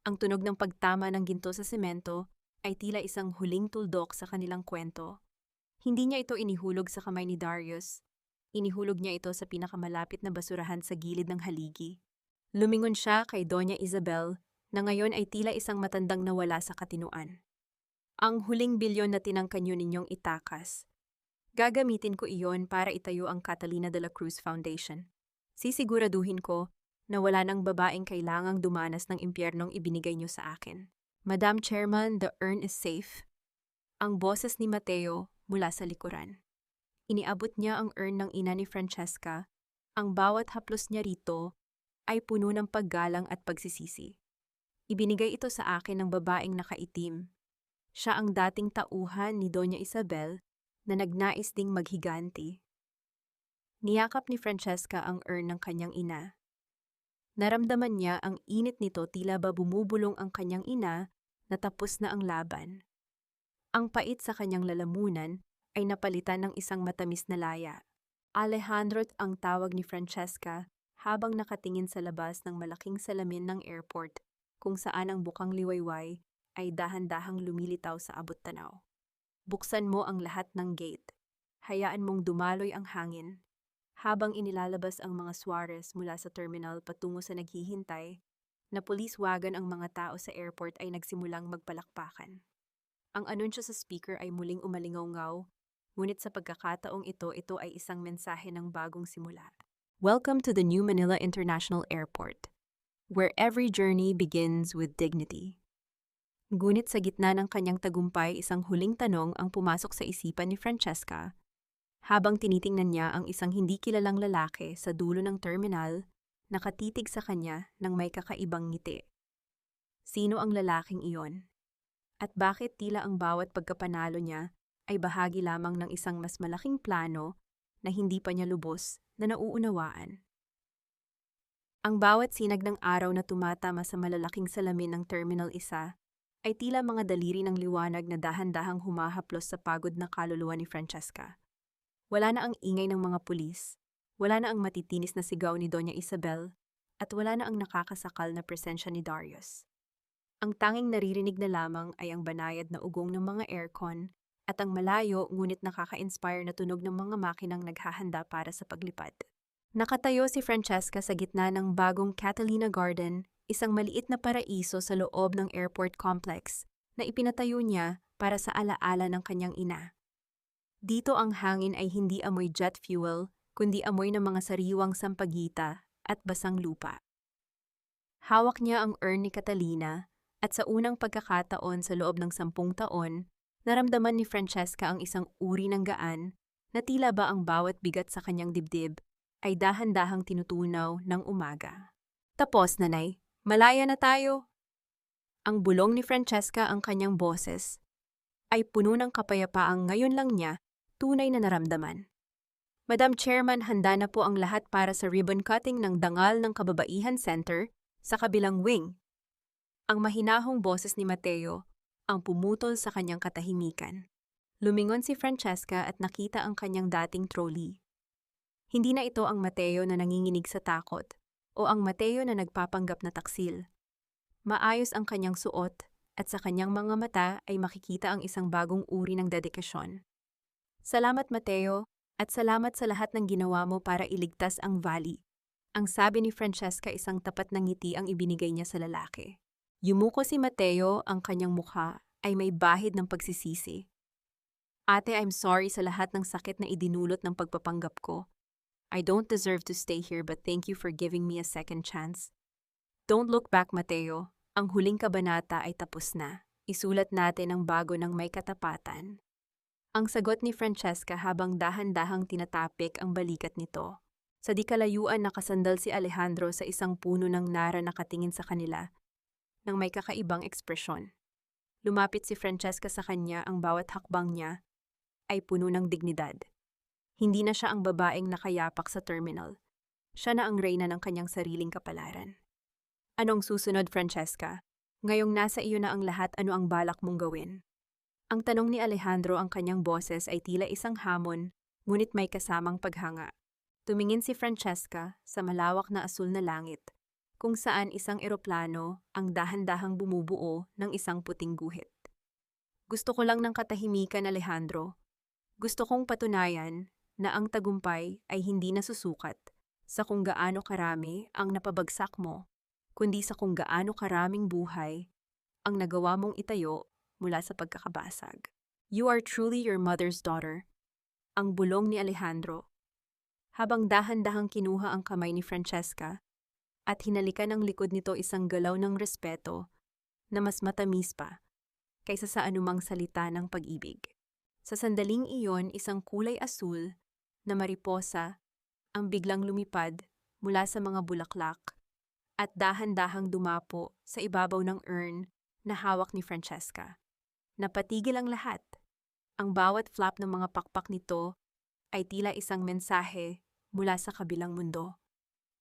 Ang tunog ng pagtama ng ginto sa semento ay tila isang huling tuldok sa kanilang kwento. Hindi niya ito inihulog sa kamay ni Darius. Inihulog niya ito sa pinakamalapit na basurahan sa gilid ng haligi. Lumingon siya kay Doña Isabel na ngayon ay tila isang matandang nawala sa katinuan. "Ang huling bilyon na tinangkan niyo ninyong itakas. Gagamitin ko iyon para itayo ang Catalina de la Cruz Foundation. Sisiguraduhin ko na wala nang babaeng kailangang dumanas ng impyernong ibinigay niyo sa akin. Madam Chairman, the urn is safe." Ang boses ni Mateo mula sa likuran. Iniabot niya ang urn ng ina ni Francesca. Ang bawat haplos niya rito ay puno ng paggalang at pagsisisi. "Ibinigay ito sa akin ng babaeng nakaitim. Siya ang dating tauhan ni Doña Isabel na nagnais ding maghiganti." Niyakap ni Francesca ang urn ng kanyang ina. Naramdaman niya ang init nito, tila ba bumubulong ang kanyang ina na tapos na ang laban. Ang pait sa kanyang lalamunan ay napalitan ng isang matamis na laya. "Alejandro" ang tawag ni Francesca habang nakatingin sa labas ng malaking salamin ng airport kung saan ang bukang liwayway ay dahan-dahang lumilitaw sa abot-tanaw. "Buksan mo ang lahat ng gate. Hayaan mong dumaloy ang hangin." Habang inilalabas ang mga Suarez mula sa terminal patungo sa naghihintay na police wagon, ang mga tao sa airport ay nagsimulang magpalakpakan. Ang anunsyo sa speaker ay muling umalingaw-ngaw, ngunit sa pagkakataong ito ay isang mensahe ng bagong simula. "Welcome to the New Manila International Airport, where every journey begins with dignity." Ngunit sa gitna ng kanyang tagumpay, isang huling tanong ang pumasok sa isipan ni Francesca. Habang tinitingnan niya ang isang hindi kilalang lalaki sa dulo ng terminal, nakatitig sa kanya ng may kakaibang ngiti. Sino ang lalaking iyon? At bakit tila ang bawat pagkapanalo niya ay bahagi lamang ng isang mas malaking plano na hindi pa niya lubos na nauunawaan. Ang bawat sinag ng araw na tumatama sa malalaking salamin ng Terminal 1 ay tila mga daliri ng liwanag na dahan-dahang humahaplos sa pagod na kaluluwa ni Francesca. Wala na ang ingay ng mga pulis, wala na ang matitinis na sigaw ni Doña Isabel, at wala na ang nakakasakal na presensya ni Darius. Ang tanging naririnig na lamang ay ang banayad na ugong ng mga aircon at ang malayo ngunit nakaka-inspire na tunog ng mga makinang naghahanda para sa paglipad. Nakatayo si Francesca sa gitna ng bagong Catalina Garden, isang maliit na paraiso sa loob ng airport complex na ipinatayo niya para sa alaala ng kanyang ina. Dito ang hangin ay hindi amoy jet fuel, kundi amoy ng mga sariwang sampagita at basang lupa. Hawak niya ang urn ni Catalina at sa unang pagkakataon sa loob ng 10 taon, naramdaman ni Francesca ang isang uri ng gaan na tila ba ang bawat bigat sa kanyang dibdib ay dahan-dahang tinutunaw ng umaga. Tapos, nanay, malaya na tayo. Ang bulong ni Francesca ang kanyang boses ay puno ng kapayapaang ngayon lang niya tunay na naramdaman. Madam Chairman, handa na po ang lahat para sa ribbon cutting ng Dangal ng Kababaihan Center sa kabilang wing. Ang mahinahong boses ni Mateo ang pumutol sa kanyang katahimikan. Lumingon si Francesca at nakita ang kanyang dating trolley. Hindi na ito ang Mateo na nanginginig sa takot o ang Mateo na nagpapanggap na taksil. Maayos ang kanyang suot at sa kanyang mga mata ay makikita ang isang bagong uri ng dedikasyon. Salamat Mateo at salamat sa lahat ng ginawa mo para iligtas ang Valley. Ang sabi ni Francesca, isang tapat na ngiti ang ibinigay niya sa lalaki. Yumuko si Mateo, ang kanyang mukha ay may bahid ng pagsisisi. Ate, I'm sorry sa lahat ng sakit na idinulot ng pagpapanggap ko. I don't deserve to stay here but thank you for giving me a second chance. Don't look back, Mateo. Ang huling kabanata ay tapos na. Isulat natin ang bago ng may katapatan. Ang sagot ni Francesca habang dahan-dahang tinatapik ang balikat nito. Sa di kalayuan nakasandal si Alejandro sa isang puno ng nara nakatingin sa kanila nang may kakaibang ekspresyon. Lumapit si Francesca sa kanya, ang bawat hakbang niya ay puno ng dignidad. Hindi na siya ang babaeng nakayapak sa terminal. Siya na ang reyna ng kanyang sariling kapalaran. Anong susunod, Francesca? Ngayong nasa iyo na ang lahat, ano ang balak mong gawin? Ang tanong ni Alejandro, ang kanyang boses ay tila isang hamon, ngunit may kasamang paghanga. Tumingin si Francesca sa malawak na asul na langit, kung saan isang eroplano ang dahan-dahang bumubuo ng isang puting guhit. Gusto ko lang ng katahimikan, Alejandro. Gusto kong patunayan na ang tagumpay ay hindi nasusukat sa kung gaano karami ang napabagsak mo, kundi sa kung gaano karaming buhay ang nagawa mong itayo mula sa pagkakabasag. You are truly your mother's daughter. Ang bulong ni Alejandro. Habang dahan-dahang kinuha ang kamay ni Francesca at hinalikan ang likod nito, isang galaw ng respeto na mas matamis pa kaysa sa anumang salita ng pag-ibig. Sa sandaling iyon, isang kulay asul na mariposa ang biglang lumipad mula sa mga bulaklak at dahan-dahang dumapo sa ibabaw ng urn na hawak ni Francesca. Napatigil ang lahat. Ang bawat flap ng mga pakpak nito ay tila isang mensahe mula sa kabilang mundo.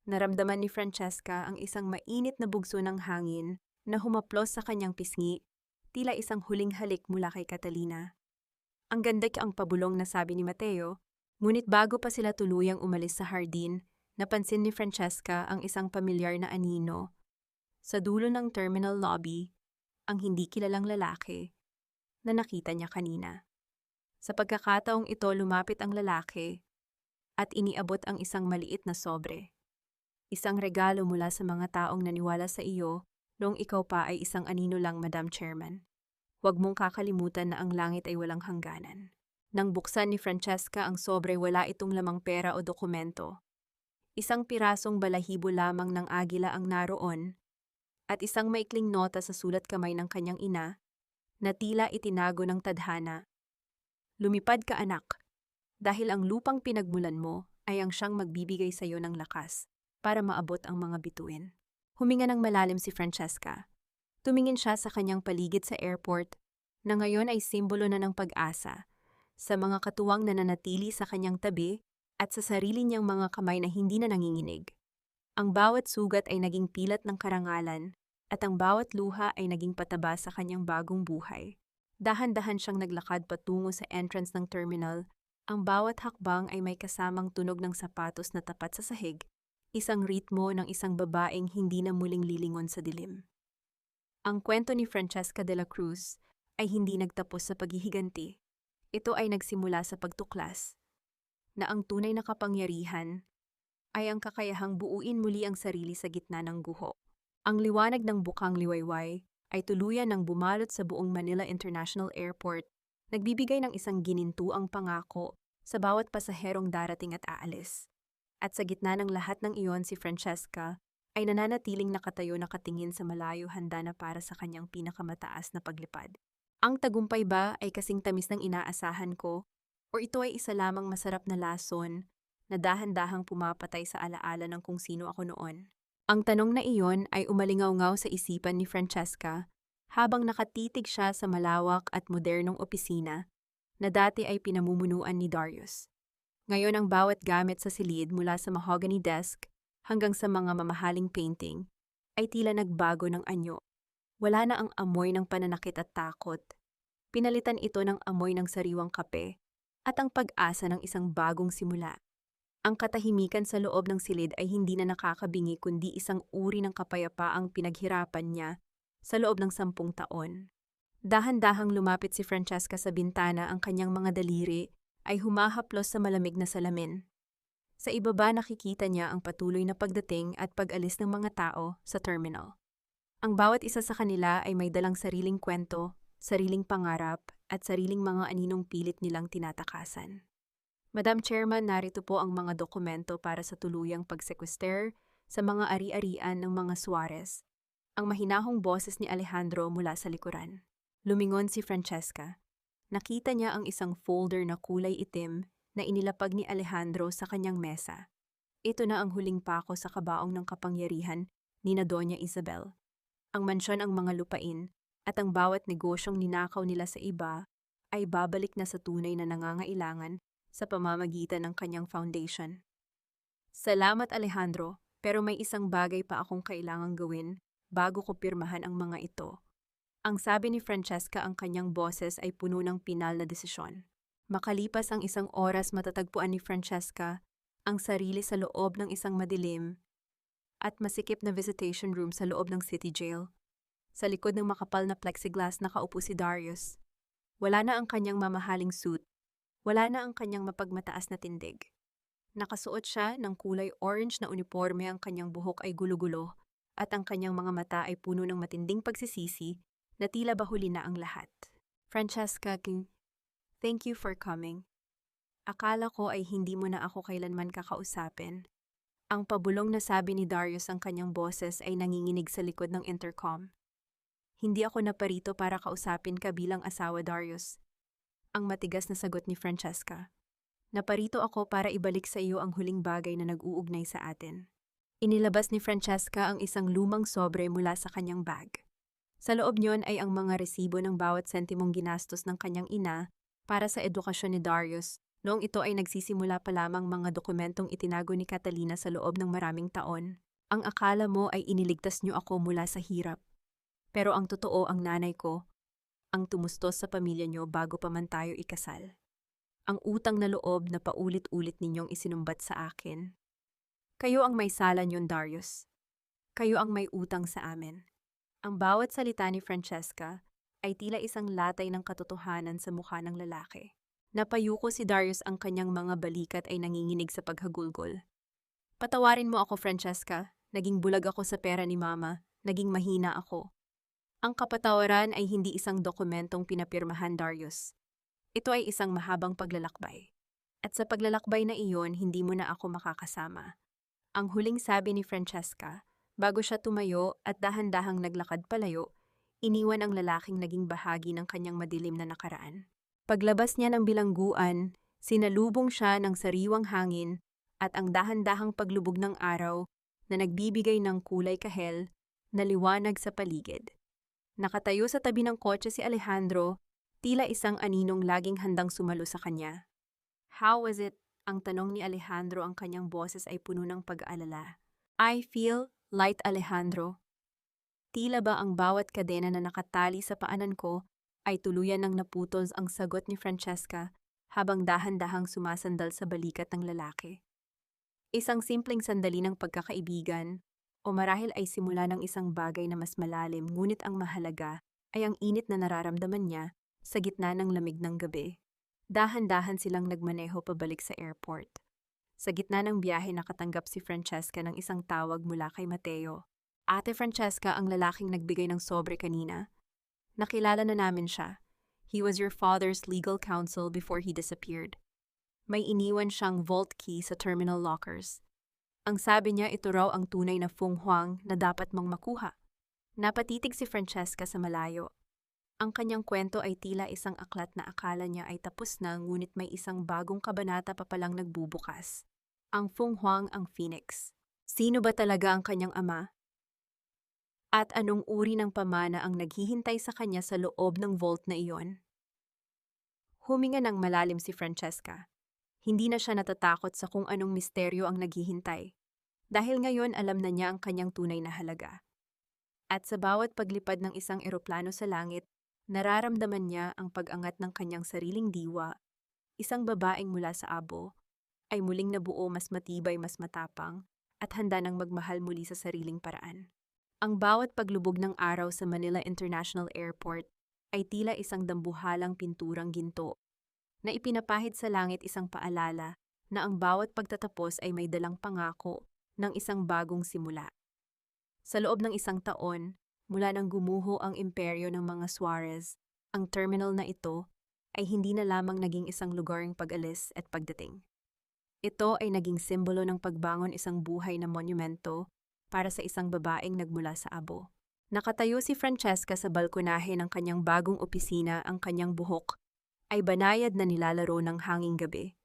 Naramdaman ni Francesca ang isang mainit na bugso ng hangin na humaplos sa kanyang pisngi, tila isang huling halik mula kay Catalina. Ang ganda ang pabulong na sabi ni Mateo, ngunit bago pa sila tuluyang umalis sa hardin, napansin ni Francesca ang isang pamilyar na anino. Sa dulo ng terminal lobby, ang hindi kilalang lalaki na nakita niya kanina. Sa pagkakataong ito, lumapit ang lalaki at iniabot ang isang maliit na sobre. Isang regalo mula sa mga taong naniwala sa iyo noong ikaw pa ay isang anino lang, Madam Chairman. Huwag mong kakalimutan na ang langit ay walang hangganan. Nang buksan ni Francesca ang sobre, wala itong lamang pera o dokumento. Isang pirasong balahibo lamang ng agila ang naroon at isang maikling nota sa sulat kamay ng kanyang ina na tila itinago ng tadhana. Lumipad ka, anak, dahil ang lupang pinagmulan mo ay ang siyang magbibigay sa iyo ng lakas para maabot ang mga bituin. Huminga ng malalim si Francesca. Tumingin siya sa kanyang paligid sa airport na ngayon ay simbolo na ng pag-asa, sa mga katuwang na nanatili sa kanyang tabi at sa sarili niyang mga kamay na hindi na nanginginig. Ang bawat sugat ay naging pilat ng karangalan at ang bawat luha ay naging pataba sa kanyang bagong buhay. Dahan-dahan siyang naglakad patungo sa entrance ng terminal. Ang bawat hakbang ay may kasamang tunog ng sapatos na tapat sa sahig, isang ritmo ng isang babaeng hindi na muling lilingon sa dilim. Ang kwento ni Francesca de la Cruz ay hindi nagtapos sa paghihiganti. Ito ay nagsimula sa pagtuklas na ang tunay na kapangyarihan ay ang kakayahang buuin muli ang sarili sa gitna ng guho. Ang liwanag ng bukang liwayway ay tuluyan ng bumalot sa buong Manila International Airport, nagbibigay ng isang ginintuang pangako sa bawat pasaherong darating at aalis. At sa gitna ng lahat ng iyon, si Francesca ay nananatiling nakatayo nakatingin sa malayo, handa na para sa kanyang pinakamataas na paglipad. Ang tagumpay ba ay kasing tamis ng inaasahan ko? O ito ay isa lamang masarap na lason na dahan-dahang pumapatay sa alaala ng kung sino ako noon? Ang tanong na iyon ay umalingaw-ngaw sa isipan ni Francesca habang nakatitig siya sa malawak at modernong opisina na dati ay pinamumunuan ni Darius. Ngayon ang bawat gamit sa silid mula sa mahogany desk hanggang sa mga mamahaling painting ay tila nagbago ng anyo. Wala na ang amoy ng pananakit at takot. Pinalitan ito ng amoy ng sariwang kape at ang pag-asa ng isang bagong simula. Ang katahimikan sa loob ng silid ay hindi na nakakabingi kundi isang uri ng kapayapaang pinaghirapan niya sa loob ng 10 taon. Dahan-dahang lumapit si Francesca sa bintana, ang kanyang mga daliri ay humahaplos sa malamig na salamin. Sa ibaba nakikita niya ang patuloy na pagdating at pag-alis ng mga tao sa terminal. Ang bawat isa sa kanila ay may dalang sariling kwento, sariling pangarap at sariling mga aninong pilit nilang tinatakasan. Madam Chairman, narito po ang mga dokumento para sa tuluyang pagsekwester sa mga ari-arian ng mga Suarez. Ang mahinahong boses ni Alejandro mula sa likuran. Lumingon si Francesca. Nakita niya ang isang folder na kulay itim na inilapag ni Alejandro sa kanyang mesa. Ito na ang huling pako sa kabaong ng kapangyarihan ni na Doña Isabel. Ang mansyon, ang mga lupain, at ang bawat negosyong ninakaw nila sa iba ay babalik na sa tunay na nangangailangan sa pamamagitan ng kanyang foundation. Salamat Alejandro, pero may isang bagay pa akong kailangang gawin bago ko pirmahan ang mga ito. Ang sabi ni Francesca, ang kanyang boses ay puno ng pinal na desisyon. Makalipas ang 1 oras, matatagpuan ni Francesca ang sarili sa loob ng isang madilim at masikip na visitation room sa loob ng city jail. Sa likod ng makapal na plexiglass nakaupo si Darius. Wala na ang kanyang mamahaling suit. Wala na ang kanyang mapagmataas na tindig. Nakasuot siya ng kulay orange na uniforme, ang kanyang buhok ay gulo-gulo at ang kanyang mga mata ay puno ng matinding pagsisisi na tila bahuli na ang lahat. Francesca, thank you for coming. Akala ko ay hindi mo na ako kailanman kakausapin. Ang pabulong na sabi ni Darius, ang kanyang boses ay nanginginig sa likod ng intercom. Hindi ako naparito para kausapin ka bilang asawa, Darius. Ang matigas na sagot ni Francesca. Naparito ako para ibalik sa iyo ang huling bagay na nag-uugnay sa atin. Inilabas ni Francesca ang isang lumang sobre mula sa kanyang bag. Sa loob niyon ay ang mga resibo ng bawat sentimong ginastos ng kanyang ina para sa edukasyon ni Darius. Noong ito ay nagsisimula pa lamang, mga dokumentong itinago ni Catalina sa loob ng maraming taon. Ang akala mo ay iniligtas niyo ako mula sa hirap. Pero ang totoo, ang nanay ko ang tumustos sa pamilya niyo bago pa man tayo ikasal. Ang utang na loob na paulit-ulit ninyong isinumbat sa akin. Kayo ang may sala niyon, Darius. Kayo ang may utang sa amin. Ang bawat salita ni Francesca ay tila isang latay ng katotohanan sa mukha ng lalaki. Napayuko si Darius, ang kanyang mga balikat ay nanginginig sa paghagulgol. Patawarin mo ako, Francesca. Naging bulag ako sa pera ni Mama. Naging mahina ako. Ang kapatawaran ay hindi isang dokumentong pinapirmahan, Darius. Ito ay isang mahabang paglalakbay. At sa paglalakbay na iyon, hindi mo na ako makakasama. Ang huling sabi ni Francesca, bago siya tumayo at dahan-dahang naglakad palayo, iniwan ang lalaking naging bahagi ng kanyang madilim na nakaraan. Paglabas niya ng bilangguan, sinalubong siya ng sariwang hangin at ang dahan-dahang paglubog ng araw na nagbibigay ng kulay kahel na liwanag sa paligid. Nakatayo sa tabi ng kotse si Alejandro, tila isang aninong laging handang sumalo sa kanya. How was it, Ang tanong ni Alejandro, ang kanyang boses ay puno ng pag-aalala. I feel light, Alejandro. Tila ba ang bawat kadena na nakatali sa paanan ko ay tuluyan ng naputol, ang sagot ni Francesca habang dahan-dahang sumasandal sa balikat ng lalaki. Isang simpleng sandali ng pagkakaibigan o marahil ay simula ng isang bagay na mas malalim, ngunit ang mahalaga ay ang init na nararamdaman niya sa gitna ng lamig ng gabi. Dahan-dahan silang nagmaneho pabalik sa airport. Sa gitna ng biyahe, nakatanggap si Francesca ng isang tawag mula kay Mateo. Ate Francesca, ang lalaking nagbigay ng sobre kanina. Nakilala na namin siya. He was your father's legal counsel before he disappeared. May iniwan siyang vault key sa terminal lockers. Ang sabi niya, ito raw ang tunay na Fung Huang na dapat mong makuha. Napatitig si Francesca sa malayo. Ang kanyang kwento ay tila isang aklat na akala niya ay tapos na, ngunit may isang bagong kabanata pa palang nagbubukas. Ang Fung Huang, ang Phoenix. Sino ba talaga ang kanyang ama? At anong uri ng pamana ang naghihintay sa kanya sa loob ng vault na iyon? Huminga ng malalim si Francesca. Hindi na siya natatakot sa kung anong misteryo ang naghihintay. Dahil ngayon alam na niya ang kanyang tunay na halaga. At sa bawat paglipad ng isang eroplano sa langit, nararamdaman niya ang pag-angat ng kanyang sariling diwa. Isang babaeng mula sa abo ay muling nabuo, mas matibay, mas matapang, at handa ng magmahal muli sa sariling paraan. Ang bawat paglubog ng araw sa Manila International Airport ay tila isang dambuhalang pinturang ginto na ipinapahid sa langit, isang paalala na ang bawat pagtatapos ay may dalang pangako ng isang bagong simula. Sa loob ng isang taon, mula nang gumuho ang imperyo ng mga Suarez, ang terminal na ito ay hindi na lamang naging isang lugar ng pag-alis at pagdating. Ito ay naging simbolo ng pagbangon, isang buhay na monumento para sa isang babaeng nagmula sa abo. Nakatayo si Francesca sa balkonahe ng kanyang bagong opisina, ang kanyang buhok ay banayad na nilalaro ng hanging gabi.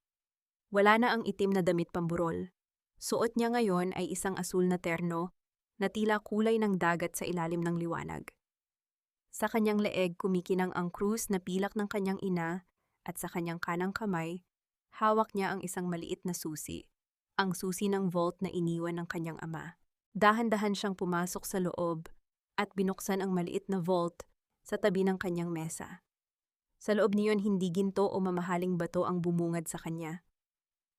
Wala na ang itim na damit pamburol. Suot niya ngayon ay isang asul na terno na tila kulay ng dagat sa ilalim ng liwanag. Sa kanyang leeg kumikinang ang krus na pilak ng kanyang ina, at sa kanyang kanang kamay, hawak niya ang isang maliit na susi, ang susi ng vault na iniwan ng kanyang ama. Dahan-dahan siyang pumasok sa loob at binuksan ang maliit na vault sa tabi ng kanyang mesa. Sa loob niyon, hindi ginto o mamahaling bato ang bumungad sa kanya.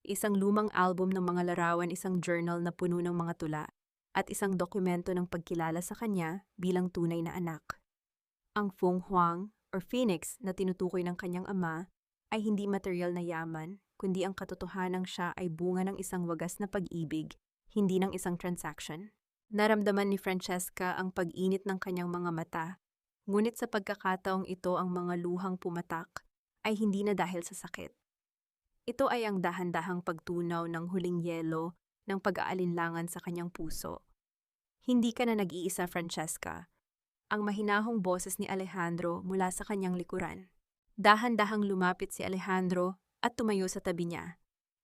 Isang lumang album ng mga larawan, isang journal na puno ng mga tula, at isang dokumento ng pagkilala sa kanya bilang tunay na anak. Ang Fung Huang or Phoenix na tinutukoy ng kanyang ama ay hindi material na yaman, kundi ang katotohanang siya ay bunga ng isang wagas na pag-ibig, hindi ng isang transaction. Naramdaman ni Francesca ang pag-init ng kanyang mga mata, ngunit sa pagkakataong ito ang mga luhang pumatak ay hindi na dahil sa sakit. Ito ay ang dahan-dahang pagtunaw ng huling yelo ng pag-aalinlangan sa kanyang puso. Hindi ka na nag-iisa, Francesca. Ang mahinahong boses ni Alejandro mula sa kanyang likuran. Dahan-dahang lumapit si Alejandro at tumayo sa tabi niya.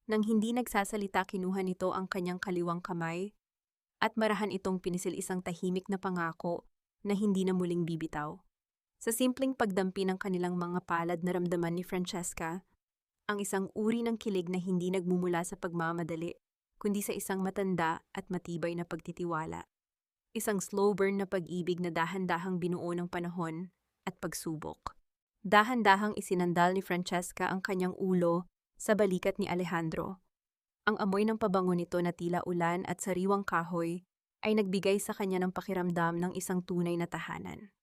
Nang hindi nagsasalita, kinuha nito ang kanyang kaliwang kamay at marahan itong pinisil, isang tahimik na pangako na hindi na muling bibitaw. Sa simpleng pagdampi ng kanilang mga palad, naramdaman ni Francesca ang isang uri ng kilig na hindi nagmumula sa pagmamadali, kundi sa isang matanda at matibay na pagtitiwala. Isang slow burn na pag-ibig na dahan-dahang binuo ng panahon at pagsubok. Dahan-dahang isinandal ni Francesca ang kanyang ulo sa balikat ni Alejandro. Ang amoy ng pabango nito na tila ulan at sariwang kahoy ay nagbigay sa kanya ng pakiramdam ng isang tunay na tahanan.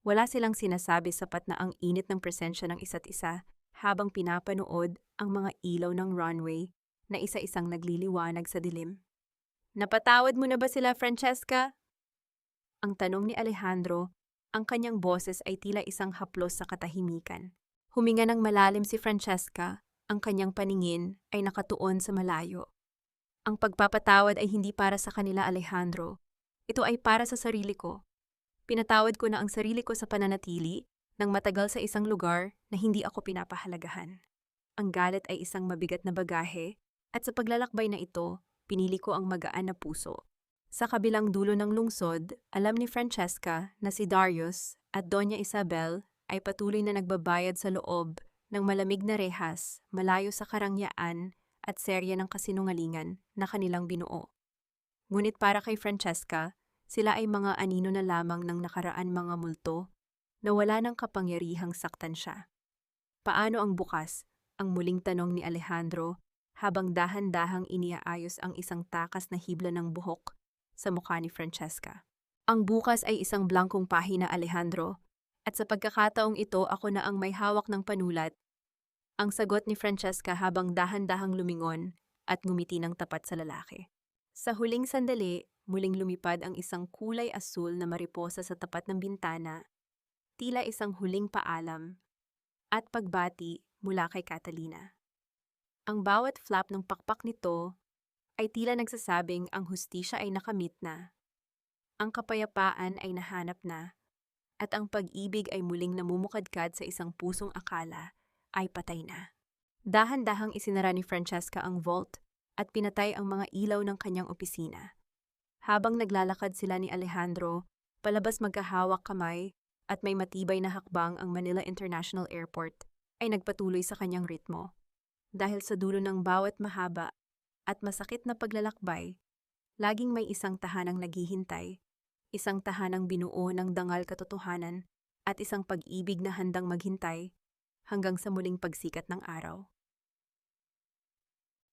Wala silang sinasabi, sapat na ang init ng presensya ng isa't isa habang pinapanood ang mga ilaw ng runway na isa-isang nagliliwanag sa dilim. Napatawad mo na ba sila, Francesca? Ang tanong ni Alejandro, ang kanyang boses ay tila isang haplos sa katahimikan. Huminga ng malalim si Francesca, ang kanyang paningin ay nakatuon sa malayo. Ang pagpapatawad ay hindi para sa kanila, Alejandro. Ito ay para sa sarili ko. Pinatawad ko na ang sarili ko sa pananatili ng matagal sa isang lugar na hindi ako pinapahalagahan. Ang galit ay isang mabigat na bagahe, at sa paglalakbay na ito, pinili ko ang magaan na puso. Sa kabilang dulo ng lungsod, alam ni Francesca na si Darius at Doña Isabel ay patuloy na nagbabayad sa loob ng malamig na rehas, malayo sa karangyaan at serye ng kasinungalingan na kanilang binuo. Ngunit para kay Francesca, sila ay mga anino na lamang ng nakaraan mga multo na wala ng kapangyarihang saktan siya. Paano ang bukas? Ang muling tanong ni Alejandro habang dahan-dahang iniaayos ang isang takas na hibla ng buhok sa mukha ni Francesca. Ang bukas ay isang blankong pahina, Alejandro, at sa pagkakataong ito ako na ang may hawak ng panulat. Ang sagot ni Francesca habang dahan-dahang lumingon at ngumiti ng tapat sa lalaki. Sa huling sandali, muling lumipad ang isang kulay asul na mariposa sa tapat ng bintana, tila isang huling paalam at pagbati mula kay Catalina. Ang bawat flap ng pakpak nito ay tila nagsasabing ang hustisya ay nakamit na, ang kapayapaan ay nahanap na, at ang pag-ibig ay muling namumukadkad sa isang pusong akala ay patay na. Dahan-dahang isinara ni Francesca ang vault at pinatay ang mga ilaw ng kanyang opisina. Habang naglalakad sila ni Alejandro, palabas magkahawak kamay at may matibay na hakbang ang Manila International Airport, ay nagpatuloy sa kanyang ritmo. Dahil sa dulo ng bawat mahaba at masakit na paglalakbay, laging may isang tahanang naghihintay, isang tahanang binuo ng dangal katotohanan at isang pag-ibig na handang maghintay hanggang sa muling pagsikat ng araw.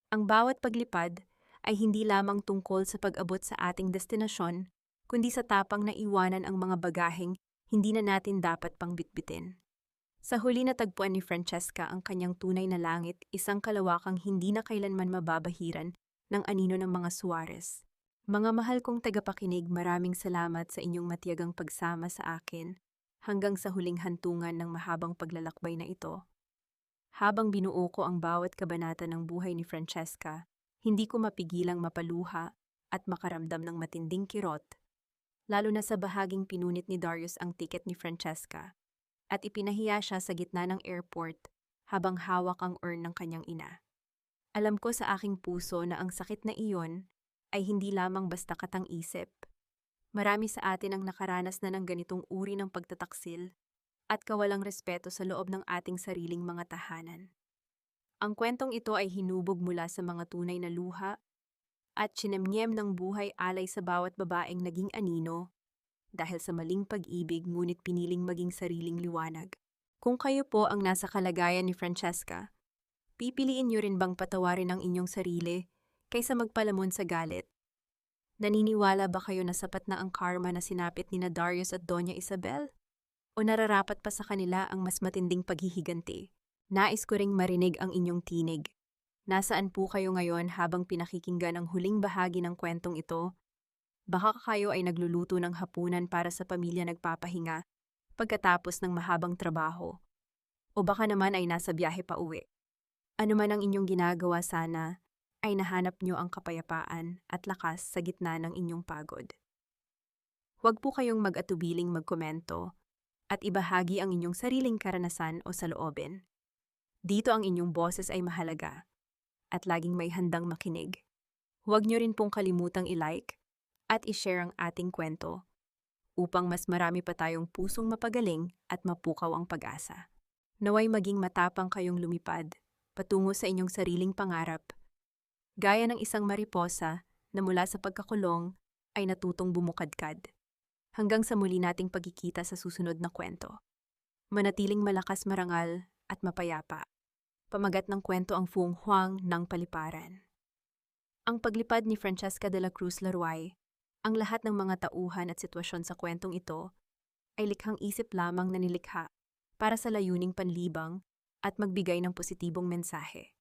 Ang bawat paglipad ay hindi lamang tungkol sa pag-abot sa ating destinasyon, kundi sa tapang na iwanan ang mga bagaheng hindi na natin dapat pang bitbitin. Sa huli natagpuan ni Francesca ang kanyang tunay na langit, isang kalawakang hindi na kailanman mababahiran ng anino ng mga Suarez. Mga mahal kong tagapakinig, maraming salamat sa inyong matiyagang pagsama sa akin hanggang sa huling hantungan ng mahabang paglalakbay na ito. Habang binuo ko ang bawat kabanata ng buhay ni Francesca, hindi ko mapigilang mapaluha at makaramdam ng matinding kirot, lalo na sa bahaging pinunit ni Darius ang tiket ni Francesca at ipinahiya siya sa gitna ng airport habang hawak ang urn ng kanyang ina. Alam ko sa aking puso na ang sakit na iyon ay hindi lamang basta katang-isip. Marami sa atin ang nakaranas na ng ganitong uri ng pagtataksil at kawalang respeto sa loob ng ating sariling mga tahanan. Ang kwentong ito ay hinubog mula sa mga tunay na luha at sinamnyem ng buhay alay sa bawat babaeng naging anino dahil sa maling pag-ibig ngunit piniling maging sariling liwanag. Kung kayo po ang nasa kalagayan ni Francesca, pipiliin niyo rin bang patawarin ang inyong sarili kaysa magpalamon sa galit? Naniniwala ba kayo na sapat na ang karma na sinapit ni Darius at Doña Isabel? O nararapat pa sa kanila ang mas matinding paghihiganti? Nais ko ring marinig ang inyong tinig. Nasaan po kayo ngayon habang pinakikinggan ang huling bahagi ng kwentong ito? Baka kayo ay nagluluto ng hapunan para sa pamilya nagpapahinga pagkatapos ng mahabang trabaho. O baka naman ay nasa biyahe pa uwi. Ano man ang inyong ginagawa, sana ay nahanap nyo ang kapayapaan at lakas sa gitna ng inyong pagod. Huwag po kayong mag-atubiling magkomento at ibahagi ang inyong sariling karanasan o saloobin. Dito ang inyong boses ay mahalaga at laging may handang makinig. Huwag nyo rin pong kalimutang i-like at i-share ang ating kwento upang mas marami pa tayong pusong mapagaling at mapukaw ang pag-asa. Naway maging matapang kayong lumipad patungo sa inyong sariling pangarap, gaya ng isang mariposa na mula sa pagkakulong ay natutong bumukadkad. Hanggang sa muli nating pagkikita sa susunod na kwento. Manatiling malakas, marangal at mapayapa. Pamagat ng kwento ang Fung Huang ng Paliparan. Ang paglipad ni Francesca de la Cruz Laruay, ang lahat ng mga tauhan at sitwasyon sa kwentong ito ay likhang isip lamang na nilikha para sa layuning panlibang at magbigay ng positibong mensahe.